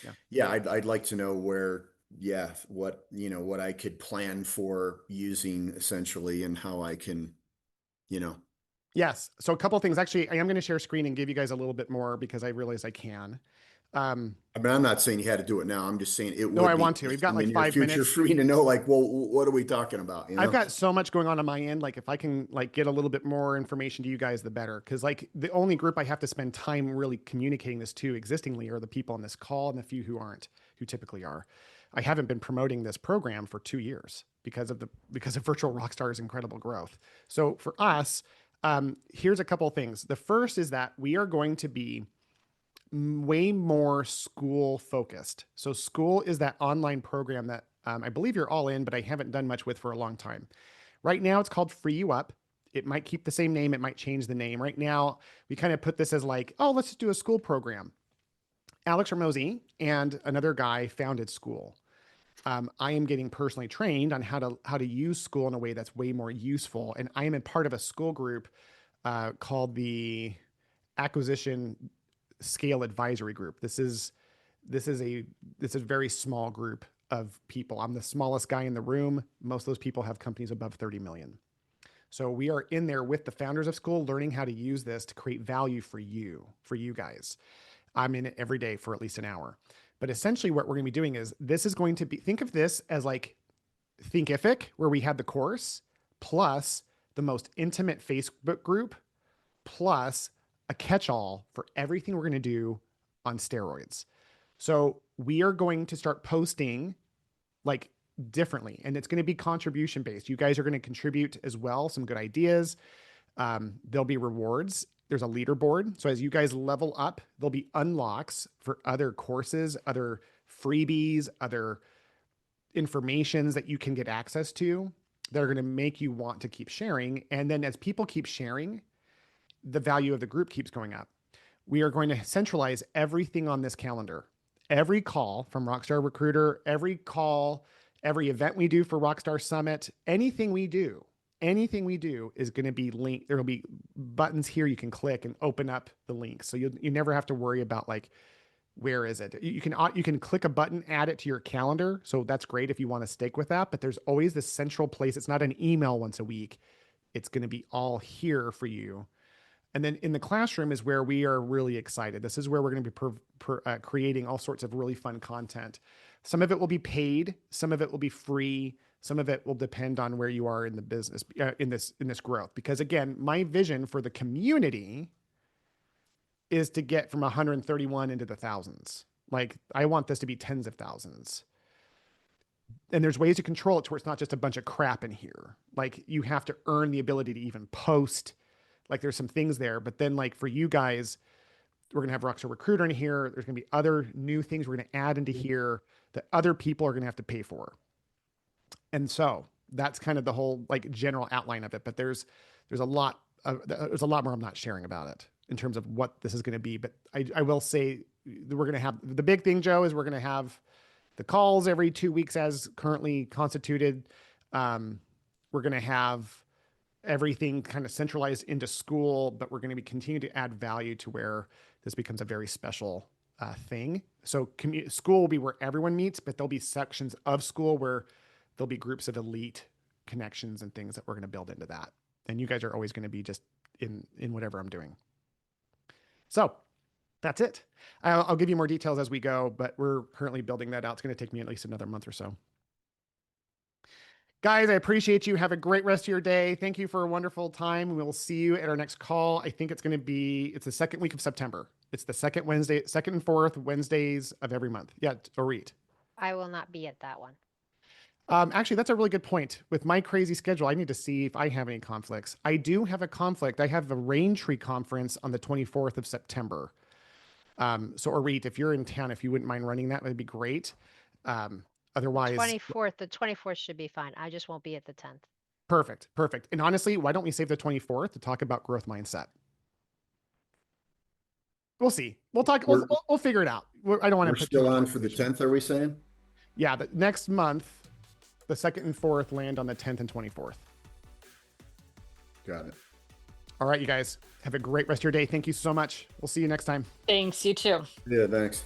Yeah. yeah, I'd like to know where, yeah, what what I could plan for using essentially, and how I can, you know. Yes. So a couple of things. Actually, I am going to share screen and give you guys a little bit more because I realize I can. I mean, I'm not saying you had to do it now. I'm just saying it No, would I be want to. We've got in the like near 5 future minutes. for me to know, like, well, what are we talking about? You I've know, got so much going on my end. Like, if I can like get a little bit more information to you guys, the better. Because like the only group I have to spend time really communicating this to existingly are the people on this call and the few who aren't, who typically are. I haven't been promoting this program for 2 years because of Virtual Rockstar's incredible growth. So for us, here's a couple of things. The first is that we are going to be way more school focused. So school is that online program that I believe you're all in, but I haven't done much with for a long time. Right now it's called Free You Up. It might keep the same name. It might change the name. Right now we kind of put this as like, oh, let's just do a school program. Alex Hormozi and another guy founded School. I am getting personally trained on how to use School in a way that's way more useful. And I am a part of a school group called the Acquisition Scale Advisory Group. This is a very small group of people. I'm the smallest guy in the room. Most of those people have companies above 30 million. So we are in there with the founders of School, learning how to use this to create value for you guys. I'm in it every day for at least an hour. But essentially what we're going to be doing is, this is going to be, think of this as like Thinkific, where we had the course, plus the most intimate Facebook group, plus a catch-all for everything we're going to do on steroids. So we are going to start posting like differently, and it's going to be contribution based. You guys are going to contribute as well, some good ideas. There'll be rewards. There's a leaderboard. So as you guys level up, there'll be unlocks for other courses, other freebies, other informations that you can get access to that are going to make you want to keep sharing. And then as people keep sharing, the value of the group keeps going up. We are going to centralize everything on this calendar. Every call from Rockstar Recruiter, every call, every event we do for Rockstar Summit, anything we do is going to be linked. There will be buttons here you can click and open up the link. So you never have to worry about like, where is it? You can click a button, add it to your calendar. So that's great if you want to stick with that, but there's always this central place. It's not an email once a week. It's going to be all here for you. And then in the classroom is where we are really excited. This is where we're going to be creating all sorts of really fun content. Some of it will be paid. Some of it will be free. Some of it will depend on where you are in the business, in this growth. Because again, my vision for the community is to get from 131 into the thousands. Like I want this to be tens of thousands. And there's ways to control it to where it's not just a bunch of crap in here. Like you have to earn the ability to even post. Like there's some things there, but then like for you guys, we're going to have Rockstar Recruiter in here. There's going to be other new things we're going to add into here that other people are going to have to pay for. And so that's kind of the whole like general outline of it. But there's a lot more I'm not sharing about it in terms of what this is going to be. But I will say we're going to have the big thing, Joe, is we're going to have the calls every 2 weeks as currently constituted. We're going to have everything kind of centralized into school, but we're going to be continue to add value to where this becomes a very special thing. So school will be where everyone meets, but there'll be sections of school where there'll be groups of elite connections and things that we're going to build into that. And you guys are always going to be just in whatever I'm doing. So that's it. I'll give you more details as we go, but we're currently building that out. It's going to take me at least another month or so. Guys, I appreciate you. Have a great rest of your day. Thank you for a wonderful time. We'll see you at our next call. I think it's the second week of September. It's the second and fourth Wednesdays of every month. Yeah, Orit. I will not be at that one. Actually, that's a really good point. With my crazy schedule, I need to see if I have any conflicts. I do have a conflict. I have a Raintree conference on the 24th of September. So Orit, if you're in town, if you wouldn't mind running that, that'd be great. Otherwise, the 24th should be fine. I just won't be at the 10th. Perfect. And honestly, why don't we save the 24th to talk about growth mindset? We'll see. We'll talk. We'll figure it out. I don't want to put still on for the 10th. Are we saying? Yeah. The next month, the 2nd and 4th land on the 10th and 24th. Got it. All right, you guys have a great rest of your day. Thank you so much. We'll see you next time. Thanks. You too. Yeah, thanks.